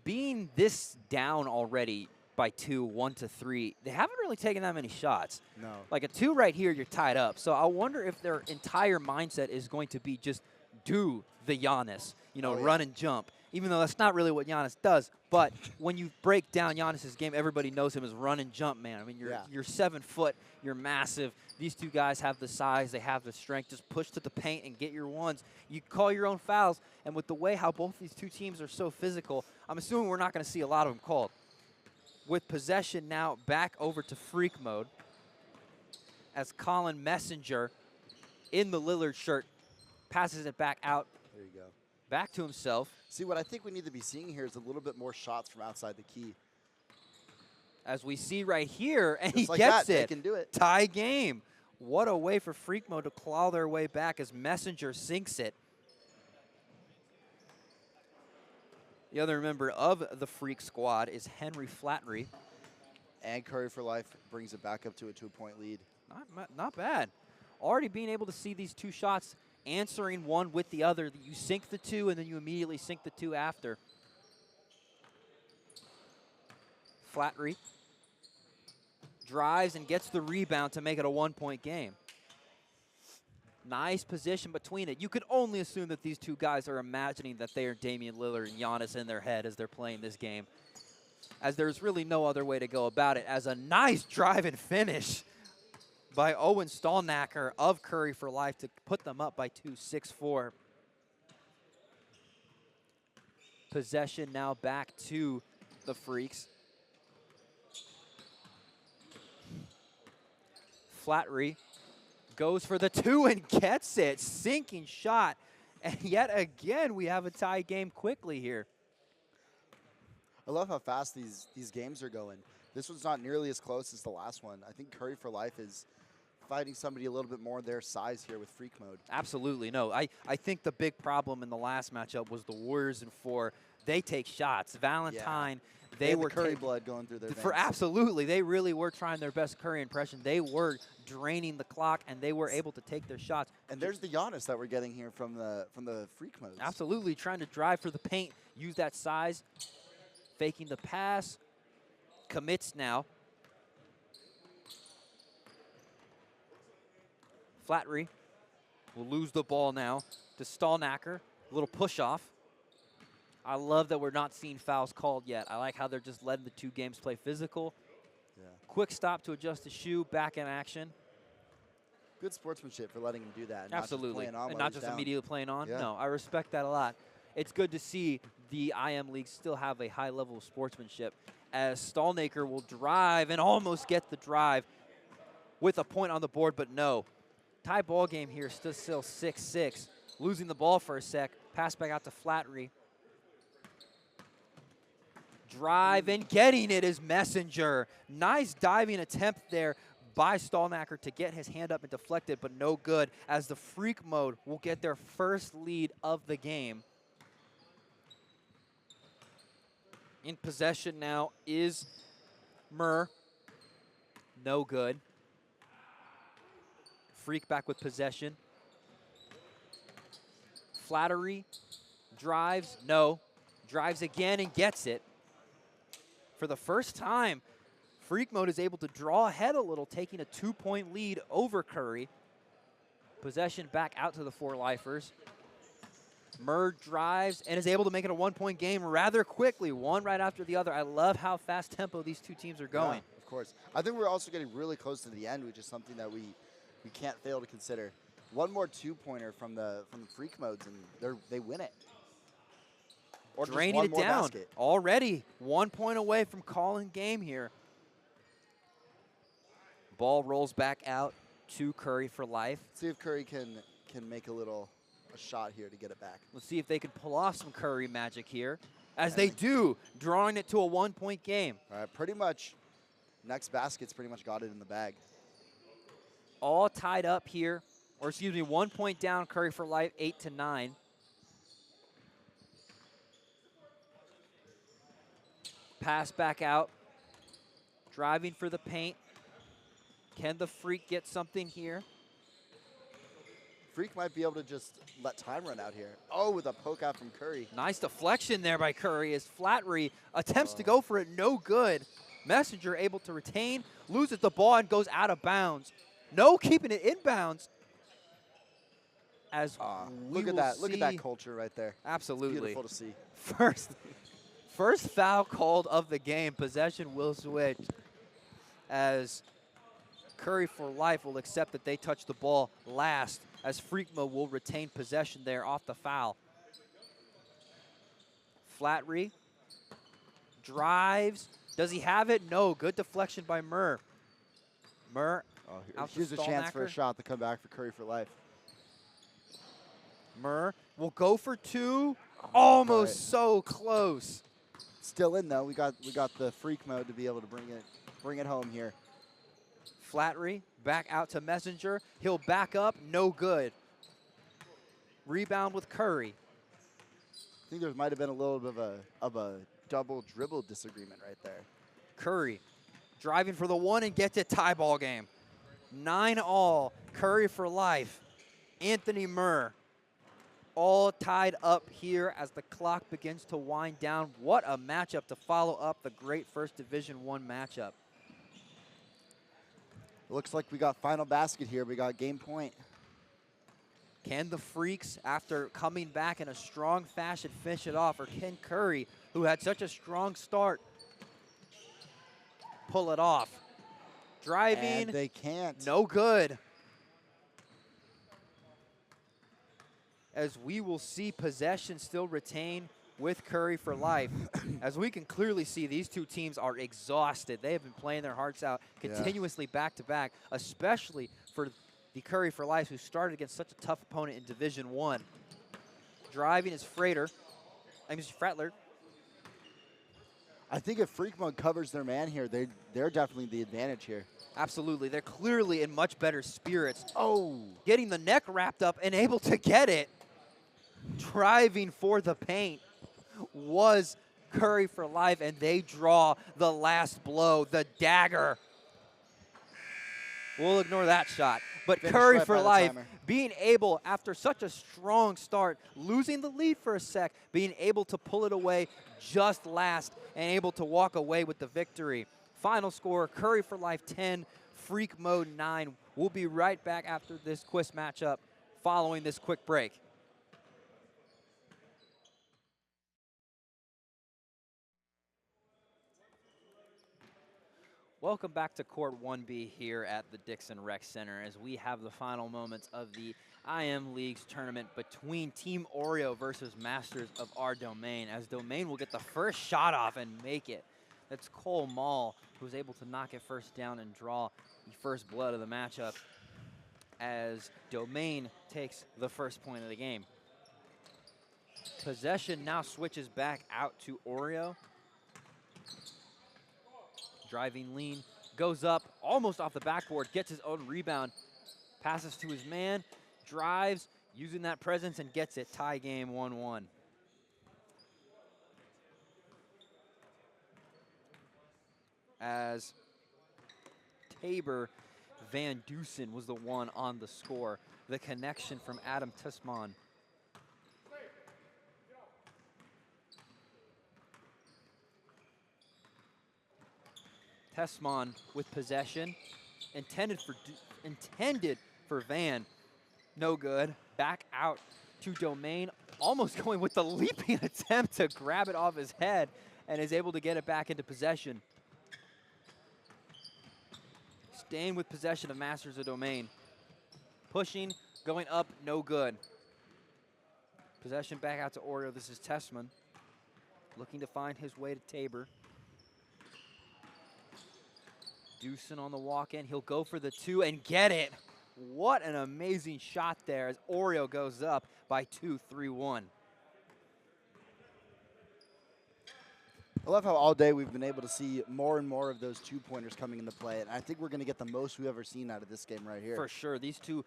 being this down already by 2, 1-3, they haven't really taken that many shots. No. Like a 2 right here, you're tied up. So I wonder if their entire mindset is going to be just do the Giannis, run and jump. Even though that's not really what Giannis does. But when you break down Giannis's game, everybody knows him as run and jump, man. I mean, you're 7 foot, you're massive. These two guys have the size, they have the strength. Just push to the paint and get your ones. You call your own fouls, and with the way how both these two teams are so physical, I'm assuming we're not going to see a lot of them called. With possession now back over to Freak Mode as Colin Messenger in the Lillard shirt passes it back out. There you go. Back to himself. See, what I think we need to be seeing here is a little bit more shots from outside the key. As we see right here, and Just he like gets that, it. They can do it. Tie game. What a way for Freak Mode to claw their way back as Messenger sinks it. The other member of the Freak squad is Henry Flattery. And Curry for Life brings it back up to a 2-point lead. Not bad. Already being able to see these two shots, answering one with the other. You sink the 2, and then you immediately sink the 2 after. Flattery drives and gets the rebound to make it a 1-point game. Nice position between it. You could only assume that these two guys are imagining that they are Damian Lillard and Giannis in their head as they're playing this game, as there's really no other way to go about it. As a nice drive and finish by Owen Stallnacker of Curry for Life to put them up by 2, 6-4. Possession now back to the Freaks. Flattery goes for the 2 and gets it. Sinking shot. And yet again, we have a tie game quickly here. I love how fast these games are going. This one's not nearly as close as the last one. I think Curry for Life is fighting somebody a little bit more their size here with Freak Mode. Absolutely. No, I think the big problem in the last matchup was the Warriors in 4. They take shots. Valentine, They were were Curry taking- blood going through their veins. For absolutely, they really were trying their best Curry impression. They were draining the clock, and they were able to take their shots. And there's the Giannis that we're getting here from the freak modes. Absolutely, trying to drive for the paint, use that size, faking the pass, commits now. Flattery will lose the ball now to Stallnacker. A little push off. I love that we're not seeing fouls called yet. I like how they're just letting the two games play physical. Yeah. Quick stop to adjust the shoe, back in action. Good sportsmanship for letting him do that. And Absolutely. Not just playing on And while not he's just down. immediately playing on. Yeah. No, I respect that a lot. It's good to see the IM league still have a high level of sportsmanship, as Stallnaker will drive and almost get the drive with a point on the board, but no. Tie ball game here, still 6-6. Losing the ball for a sec. Pass back out to Flattery. Drive and getting it is Messenger. Nice diving attempt there by Stallnacker to get his hand up and deflect it, but no good, as the freak mode will get their first lead of the game. In possession now is Murr. No good. Freak back with possession. Flattery drives, no. Drives again and gets it. For the first time, Freak Mode is able to draw ahead a little, taking a 2-point lead over Curry. Possession back out to the four-lifers. Murr drives and is able to make it a 1-point game rather quickly, one right after the other. I love how fast tempo these two teams are going. Yeah, of course. I think we're also getting really close to the end, which is something that we can't fail to consider. One more two-pointer from the freak modes, and they win it. Or just Draining one it more down basket. already. 1 point away from calling game here. Ball rolls back out to Curry for life. See if Curry can make a shot here to get it back. Let's see if they can pull off some Curry magic here, as they do, drawing it to a 1-point game. All right, pretty much. Next basket's pretty much got it in the bag. All tied up here, or excuse me, 1 point down, Curry for life, 8-9. Pass back out, driving for the paint. Can the Freak get something here? Freak might be able to just let time run out here. Oh, with a poke out from Curry. Nice deflection there by Curry as Flattery attempts to go for it, no good. Messenger able to retain, loses the ball and goes out of bounds. No, keeping it inbounds. As we look at will that! Look at that see- culture right there. Absolutely. Beautiful to see. First foul called of the game. Possession will switch, as Curry for life will accept that they touch the ball last, as Freakmo will retain possession there off the foul. Flattery drives. Does he have it? No. Good deflection by Murr. Murr out to Here's a chance for a Stallnacker. shot to come back for Curry for life. Murr will go for two. Almost Right. so close. Still in though. We got the freak mode to be able to bring it home here. Flattery back out to Messenger. He'll back up. No good. Rebound with Curry. I think there might have been a little bit of a double dribble disagreement right there. Curry driving for the one and gets it, tie ball game. 9-all. Curry for life. Anthony Murr. All tied up here as the clock begins to wind down. What a matchup to follow up the great First Division I matchup. Looks like we got final basket here. We got game point. Can the Freaks, after coming back in a strong fashion, finish it off? Or can Curry, who had such a strong start, pull it off? Driving, And they can't. no good. As we will see possession still retain with Curry for life. As we can clearly see, these two teams are exhausted. They have been playing their hearts out continuously back-to-back, especially for the Curry for life, who started against such a tough opponent in Division I. Driving is Fretler. I think if freak mode covers their man here, they're definitely the advantage here. Absolutely. They're clearly in much better spirits. Oh. Getting the neck wrapped up and able to get it. Driving for the paint was Curry for life, and they draw the last blow, the dagger. We'll ignore that shot. But Finished Curry right for by the life, timer. being able, after such a strong start, losing the lead for a sec, being able to pull it away just last and able to walk away with the victory. Final score, Curry for life 10, Freak Mode 9. We'll be right back after this quiz matchup following this quick break. Welcome back to Court 1B here at the Dixon Rec Center as we have the final moments of the IM Leagues tournament between Team Oreo versus Masters of our Domain, as Domain will get the first shot off and make it. That's Cole Mall, who was able to knock it first down and draw the first blood of the matchup, as Domain takes the first point of the game. Possession now switches back out to Oreo. Driving lean, goes up, almost off the backboard, gets his own rebound, passes to his man, drives, using that presence and gets it. Tie game 1-1. As Tabor Van Dusen was the one on the score. The connection from Adam Tisman. Tesman with possession, intended for Van, no good. Back out to Domain, almost going with the leaping attempt to grab it off his head, and is able to get it back into possession. Staying with possession of Masters of Domain. Pushing, going up, no good. Possession back out to Oreo. This is Tesman, looking to find his way to Tabor. Deucin on the walk-in. He'll go for the two and get it. What an amazing shot there as Oreo goes up by 2, 3-1. I love how all day we've been able to see more and more of those two-pointers coming into play, and I think we're going to get the most we've ever seen out of this game right here. For sure. These two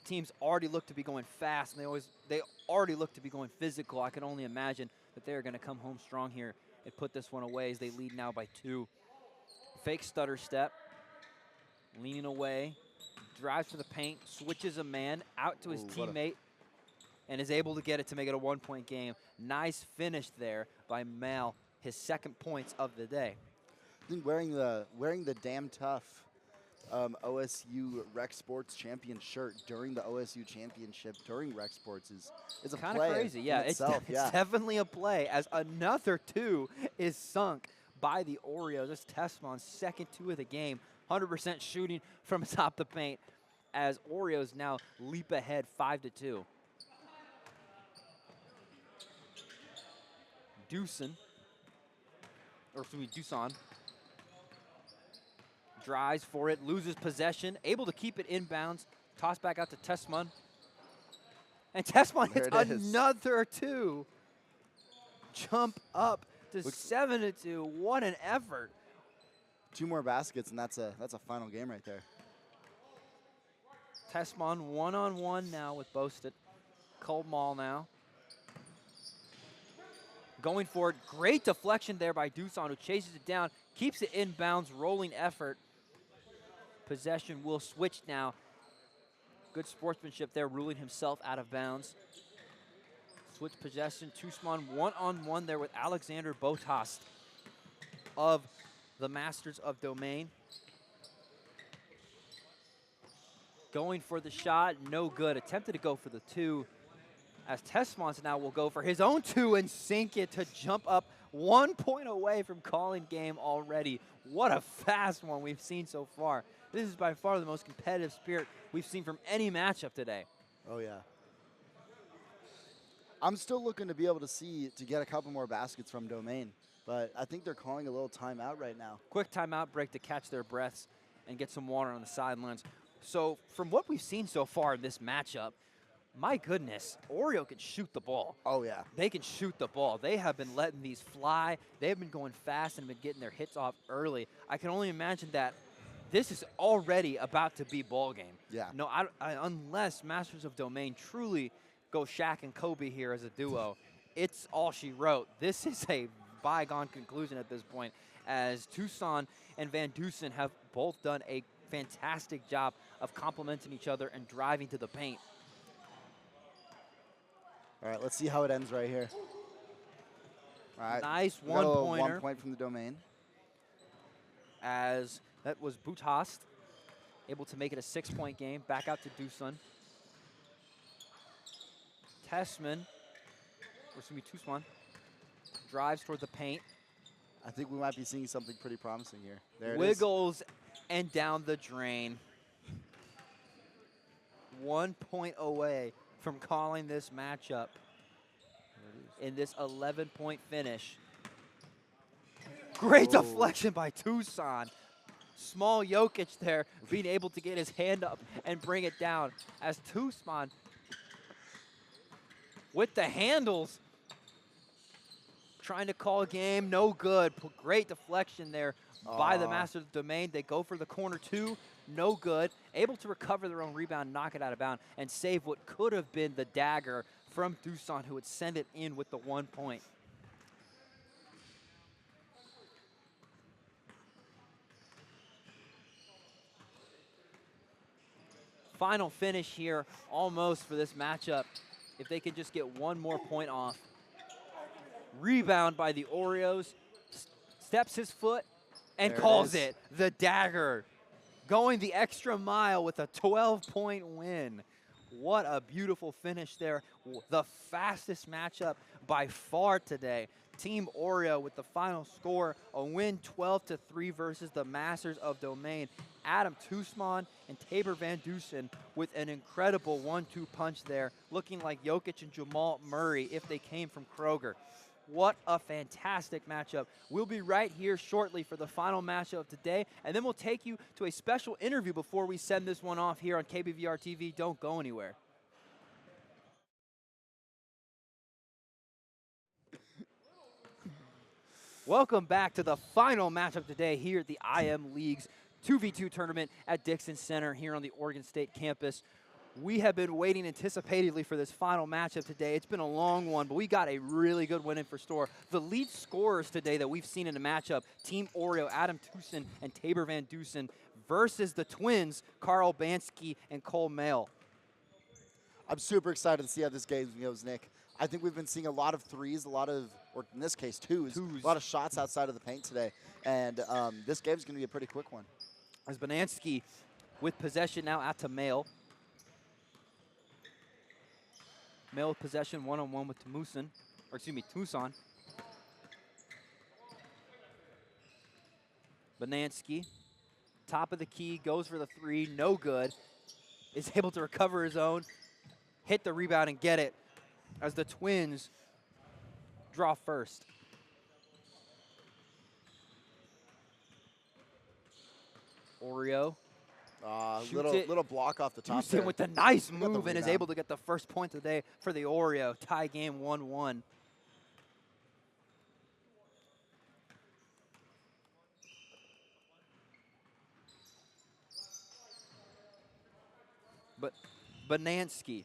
teams already look to be going fast, and they already look to be going physical. I can only imagine that they're going to come home strong here and put this one away as they lead now by 2. Fake stutter step, leaning away, drives to the paint, switches a man out to his teammate, and is able to get it to make it a 1-point game. Nice finish there by Mal, his second points of the day. I think wearing the damn tough OSU Rec Sports champion shirt during the OSU championship during Rec Sports is a kind play of crazy. Yeah, it's definitely a play as another 2 is sunk by the Oreos. This Tesman's second 2 of the game. 100% shooting from atop the paint as Oreos now leap ahead 5-2. Deucin drives for it, loses possession, able to keep it inbounds, toss back out to Tesman. And Tesman hits another 2. Jump up to 7-2. What an effort. 2 more baskets, and that's a final game right there. Tesman one-on-one now with Boasted. Cole Mall now. Going for it. Great deflection there by Deucin, who chases it down, keeps it inbounds, rolling effort. Possession will switch now. Good sportsmanship there, ruling himself out of bounds. Switch possession, Tesman one-on-one there with Alexander Botas of the Masters of Domain. Going for the shot, no good. Attempted to go for the 2, as Tesman now will go for his own 2 and sink it to jump up 1 point away from calling game already. What a fast one we've seen so far. This is by far the most competitive spirit we've seen from any matchup today. Oh, yeah. I'm still looking to be able to get a couple more baskets from Domain, but I think they're calling a little timeout right now. Quick timeout break to catch their breaths and get some water on the sidelines. So from what we've seen so far in this matchup, my goodness, Oreo can shoot the ball. Oh, yeah. They can shoot the ball. They have been letting these fly. They've been going fast and been getting their hits off early. I can only imagine that this is already about to be ball game. Yeah. No, unless Masters of Domain truly go Shaq and Kobe here as a duo, it's all she wrote. This is a bygone conclusion at this point, as Tucson and Van Dusen have both done a fantastic job of complementing each other and driving to the paint. All right, let's see how it ends right here. All right. Nice We got a little one-pointer. 1 point from the domain. As that was Butast, able to make it a 6-point game. Back out to Dusun. Tessman, or excuse me, Tucson, drives toward the paint. I think we might be seeing something pretty promising here. There it is. Wiggles and down the drain. 1 point away from calling this matchup in this 11-point finish. Great deflection by Tucson. Small Jokic there being able to get his hand up and bring it down as Tucson with the handles trying to call a game, no good. Great deflection there by the master of the domain. They go for the corner 2, no good. Able to recover their own rebound, knock it out of bounds, and save what could have been the dagger from Dusan, who would send it in with the 1 point. Final finish here, almost for this matchup. If they could just get 1 more point off. Rebound by the Oreos, steps his foot and calls it the dagger. Going the extra mile with a 12-point win. What a beautiful finish there. The fastest matchup by far today. Team Oreo with the final score, a win 12-3 versus the Masters of Domain. Adam Tucson and Tabor Van Dusen with an incredible 1-2 punch there, looking like Jokic and Jamal Murray if they came from Kroger. What a fantastic matchup. We'll be right here shortly for the final matchup of today, and then we'll take you to a special interview before we send this one off here on KBVR TV. Don't go anywhere. Welcome back to the final matchup today here at the IM League's 2v2 tournament at Dixon Center here on the Oregon State campus. We have been waiting anticipatedly for this final matchup today. It's been a long one, but we got a really good one in for store. The lead scorers today that we've seen in the matchup, Team Oreo, Adam Tucson and Tabor Van Dusen versus the twins, Carl Bansky and Cole Mail. I'm super excited to see how this game goes, Nick. I think we've been seeing a lot of threes, a lot of, or in this case, twos. A lot of shots outside of the paint today. And this game's going to be a pretty quick one. As Banansky with possession now out to Mail. Mail with possession one-on-one with Tucson. Banansky, top of the key, goes for the 3, no good. Is able to recover his own, hit the rebound and get it as the Twins draw first. Oreo. Little block off the top Houston there. with a nice move and is able to get the first point today for the Oreo. Tie game 1-1. But Banansky,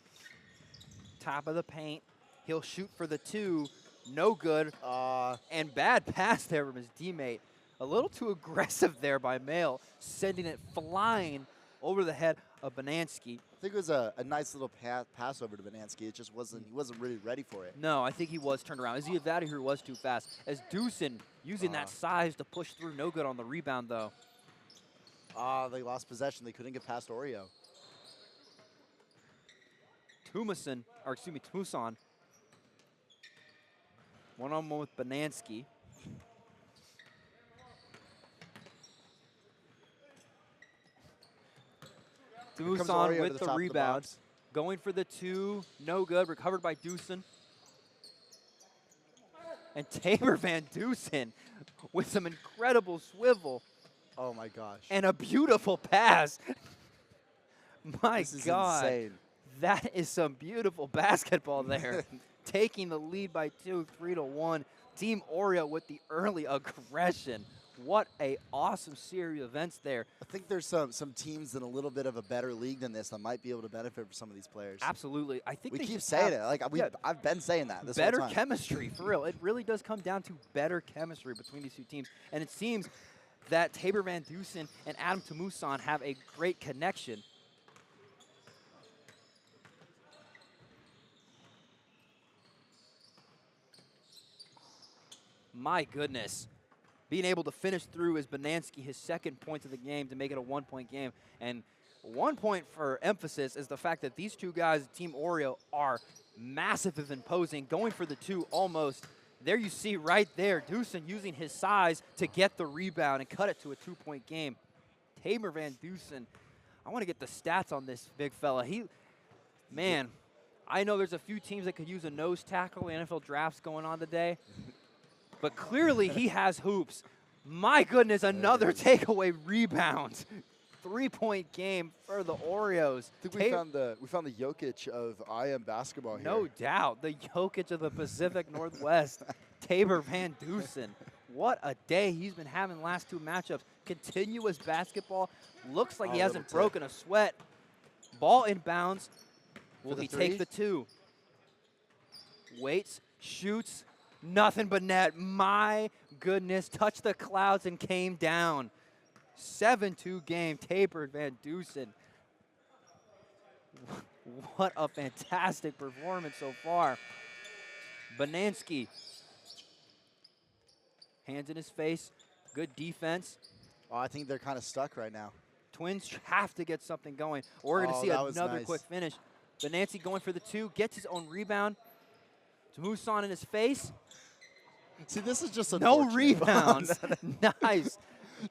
top of the paint. He'll shoot for the 2. No good. And bad pass there from his teammate. A little too aggressive there by Mail, sending it flying over the head of Banansky. I think it was a nice little pass over to Banansky. It just wasn't, he wasn't really ready for it. No, I think he was turned around. Zahariev was too fast. As Dusen using that size to push through. No good on the rebound, though. They lost possession. They couldn't get past Oreo. Tucson. One-on-one with Banansky. Tucson with the rebound. Going for the 2, no good. Recovered by Dusen. And Tabor Van Dusen with some incredible swivel. Oh my gosh. And a beautiful pass. My this is God. Insane. That is some beautiful basketball there. Taking the lead by 2, 3-1. Team Oreo with the early aggression. What a awesome series of events there. I think there's some teams in a little bit of a better league than this that might be able to benefit from some of these players. Absolutely. I think we they keep just saying have, it. Like I've been saying that this better whole time. chemistry, for real. It really does come down to better chemistry between these two teams. And it seems that Tabor Van Dusen and Adam Tamusan have a great connection. My goodness. Being able to finish through is Banansky, his second point of the game to make it a 1-point game. And 1 point for emphasis is the fact that these two guys, Team Oreo, are massive and imposing, going for the 2 almost. There you see right there, Dusen using his size to get the rebound and cut it to a 2-point game. Tabor Van Dusen, I want to get the stats on this big fella. Man, I know there's a few teams that could use a nose tackle. The NFL draft's going on today. But clearly he has hoops. My goodness, another takeaway rebound. 3-point game for the Oreos. I think we found the Jokic of IM basketball here. No doubt, the Jokic of the Pacific Northwest, Tabor Van Dusen. What a day he's been having last 2 matchups. Continuous basketball. Looks like he hasn't broken a sweat. Ball inbounds. Will he take the 2? Waits, shoots. Nothing but net. My goodness. Touched the clouds and came down. 7-2 game. Tabor Van Dusen. What a fantastic performance so far. Banansky. Hands in his face. Good defense. Oh, I think they're kind of stuck right now. Twins have to get something going. Or we're going to see another quick finish. Banansky going for the 2. Gets his own rebound. Tamusan in his face. See, this is just no rebounds. Nice.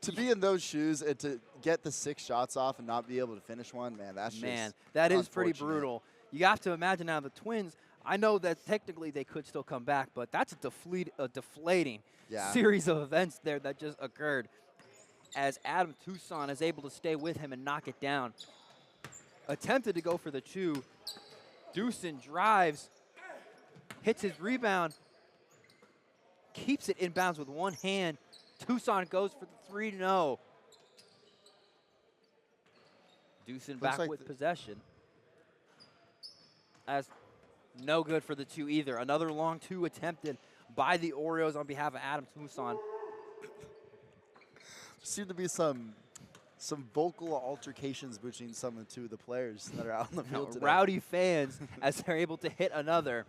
To be in those shoes and to get the 6 shots off and not be able to finish one, man, that's just that is pretty brutal. You have to imagine now the Twins, I know that technically they could still come back, but that's a deflating series of events there that just occurred as Adam Tucson is able to stay with him and knock it down. Attempted to go for the 2. Dusen drives, hits his rebound, keeps it inbounds with one hand. Tucson goes for the 3, no. Dusen back with possession. As no good for the 2 either. Another long 2 attempted by the Oreos on behalf of Adam Tucson. Seem to be some vocal altercations between some of the players that are out on the field today. Rowdy fans as they're able to hit another.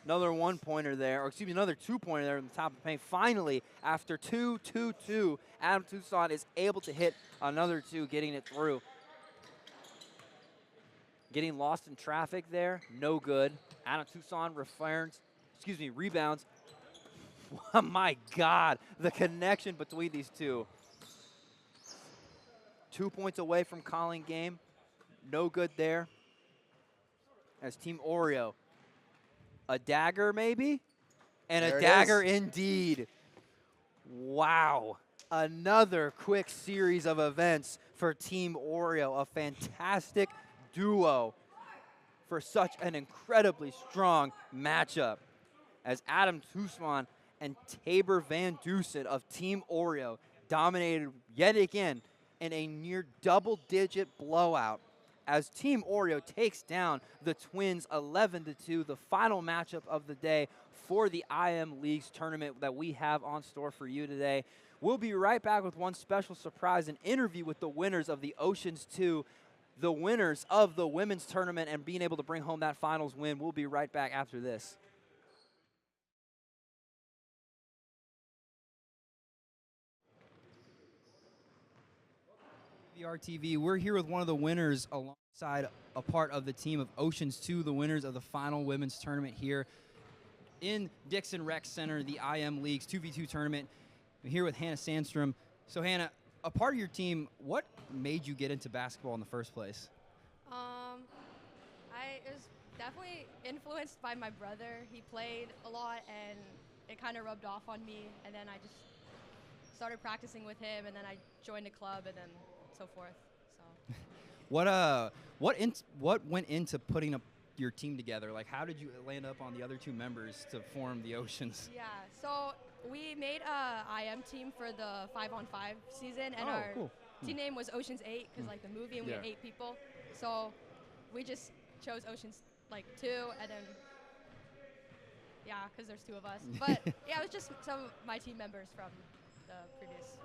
Another 1-pointer there, or excuse me, another 2-pointer there in the top of the paint. Finally, after 2-2-2, Adam Tucson is able to hit another 2, getting it through. Getting lost in traffic there, no good. Adam Tucson rebounds. Oh my God, the connection between these two. 2 points away from calling game, no good there. As Team Oreo. A dagger, maybe? And a dagger indeed. Wow. Another quick series of events for Team Oreo. A fantastic duo for such an incredibly strong matchup. As Adam Tucson and Tabor Van Dusen of Team Oreo dominated yet again in a near double-digit blowout. As Team Oreo takes down the Twins 11-2, the final matchup of the day for the IM Leagues tournament that we have on store for you today. We'll be right back with one special surprise, an interview with the winners of the Oceans 2, the winners of the women's tournament, and being able to bring home that finals win. We'll be right back after this. KBVR TV, we're here with one of the winners alongside a part of the team of Oceans 2, the winners of the final women's tournament here in Dixon Rec Center, the IM Leagues 2v2 tournament. We're here with Hannah Sandstrom. So Hannah, a part of your team, what made you get into basketball in the first place? I was definitely influenced by my brother. He played a lot and it kind of rubbed off on me, and then I just started practicing with him, and then I joined a club, and then so forth. So what went into putting up your team together? Like, how did you land up on the other 2 members to form the Oceans? Yeah, so We made a IM team for the 5-on-5 season, and our cool. team name was Ocean's 8 because like the movie, and we had Yeah. 8 people. So we just chose Ocean's 2, and then because there's 2 of us. But yeah, it was just some of my team members from the previous.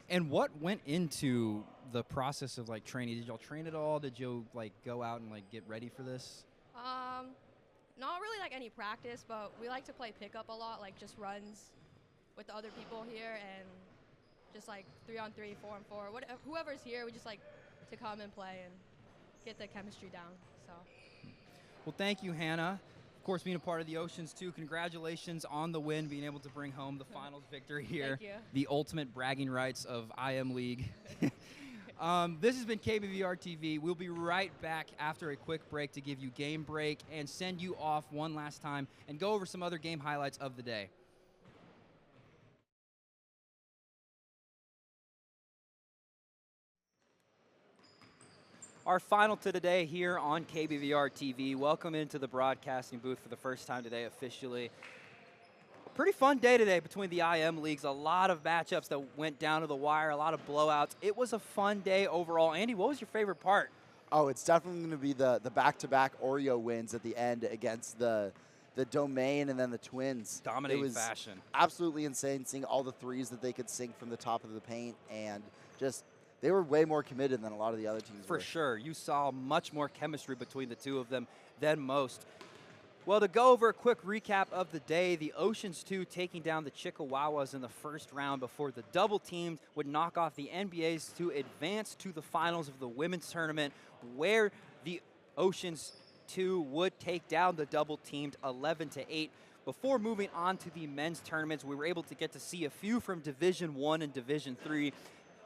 And what went into the process of like training? Did y'all train at all? Did you like go out and like get ready for this? Not really like any practice, but we like to play pickup a lot, like just runs with the other people here, and just like 3-on-3, 4-on-4, whoever's here, we just like to come and play and get the chemistry down. So. Well, thank you, Hannah. Of course, being a part of the Oceans too. Congratulations on the win, being able to bring home the finals victory here. Thank you. The ultimate bragging rights of IM League. This has been KBVR TV. We'll be right back after a quick break to give you game break and send you off one last time and go over some other game highlights of the day. Our final to today here on KBVR TV. Welcome into the broadcasting booth for the first time today officially. Pretty fun day today between the IM leagues. A lot of matchups that went down to the wire, a lot of blowouts. It was a fun day overall. Andy, what was your favorite part? Oh, it's definitely going to be the back-to-back Oreo wins at the end against the Domain and then the Twins. Dominating it was fashion. Absolutely insane seeing all the threes that they could sink from the top of the paint, and just they were way more committed than a lot of the other teams For were. sure. You saw much more chemistry between the two of them than most. Well, to go over a quick recap of the day, the Oceans 2 taking down the Chickawawas in the first round before the double teams would knock off the NBAs to advance to the finals of the women's tournament, where the Oceans 2 would take down the double teamed 11-8. Before moving on to the men's tournaments, we were able to get to see a few from Division 1 and Division 3.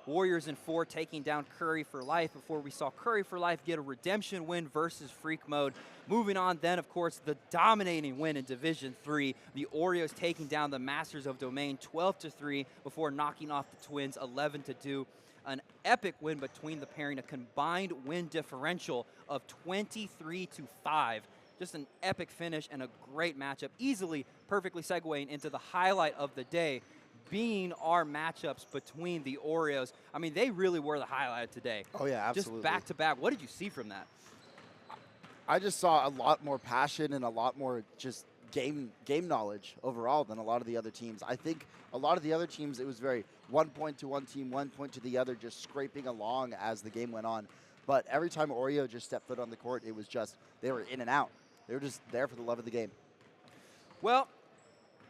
Warriors in 4 taking down Curry for Life before we saw Curry for Life get a redemption win versus Freak Mode. Moving on then, of course, the dominating win in Division 3. The Oreos taking down the Masters of Domain 12-3 before knocking off the Twins 11-2. An epic win between the pairing, a combined win differential of 23-5. Just an epic finish and a great matchup. Easily, perfectly segueing into the highlight of the day, being our matchups between the Oreos. I mean, they really were the highlight today. Oh, yeah, absolutely. Just back-to-back. What did you see from that? I just saw a lot more passion and a lot more just game knowledge overall than a lot of the other teams. I think a lot of the other teams, it was very 1 point to one team, 1 point to the other, just scraping along as the game went on. But every time Oreo just stepped foot on the court, it was just, they were in and out. They were just there for the love of the game. Well,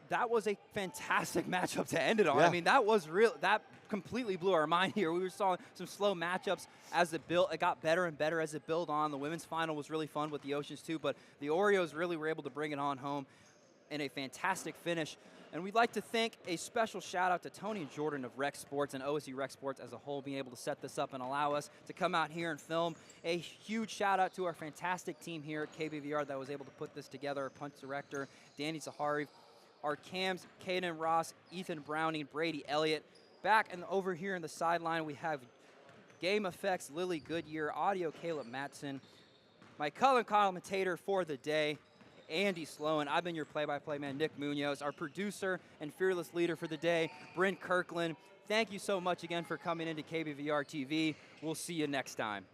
that was a fantastic matchup to end it on. Yeah. I mean, that was real. That completely blew our mind here. We saw some slow matchups as it built. It got better and better as it built on. The women's final was really fun with the Oceans too, but the Oreos really were able to bring it on home in a fantastic finish. And we'd like to thank a special shout out to Tony and Jordan of Rec Sports and OSU Rec Sports as a whole, being able to set this up and allow us to come out here and film. A huge shout out to our fantastic team here at KBVR that was able to put this together. Our punch director, Danny Zahariev. Our cams, Caden Ross, Ethan Browning, Brady Elliott. Back and over here in the sideline, we have game effects, Lilly Goodyear, audio, Caleb Matson. My color commentator for the day, Andy Sloan. I've been your play-by-play man, Nik Munoz. Our producer and fearless leader for the day, Brynn Kirkland. Thank you so much again for coming into KBVR TV. We'll see you next time.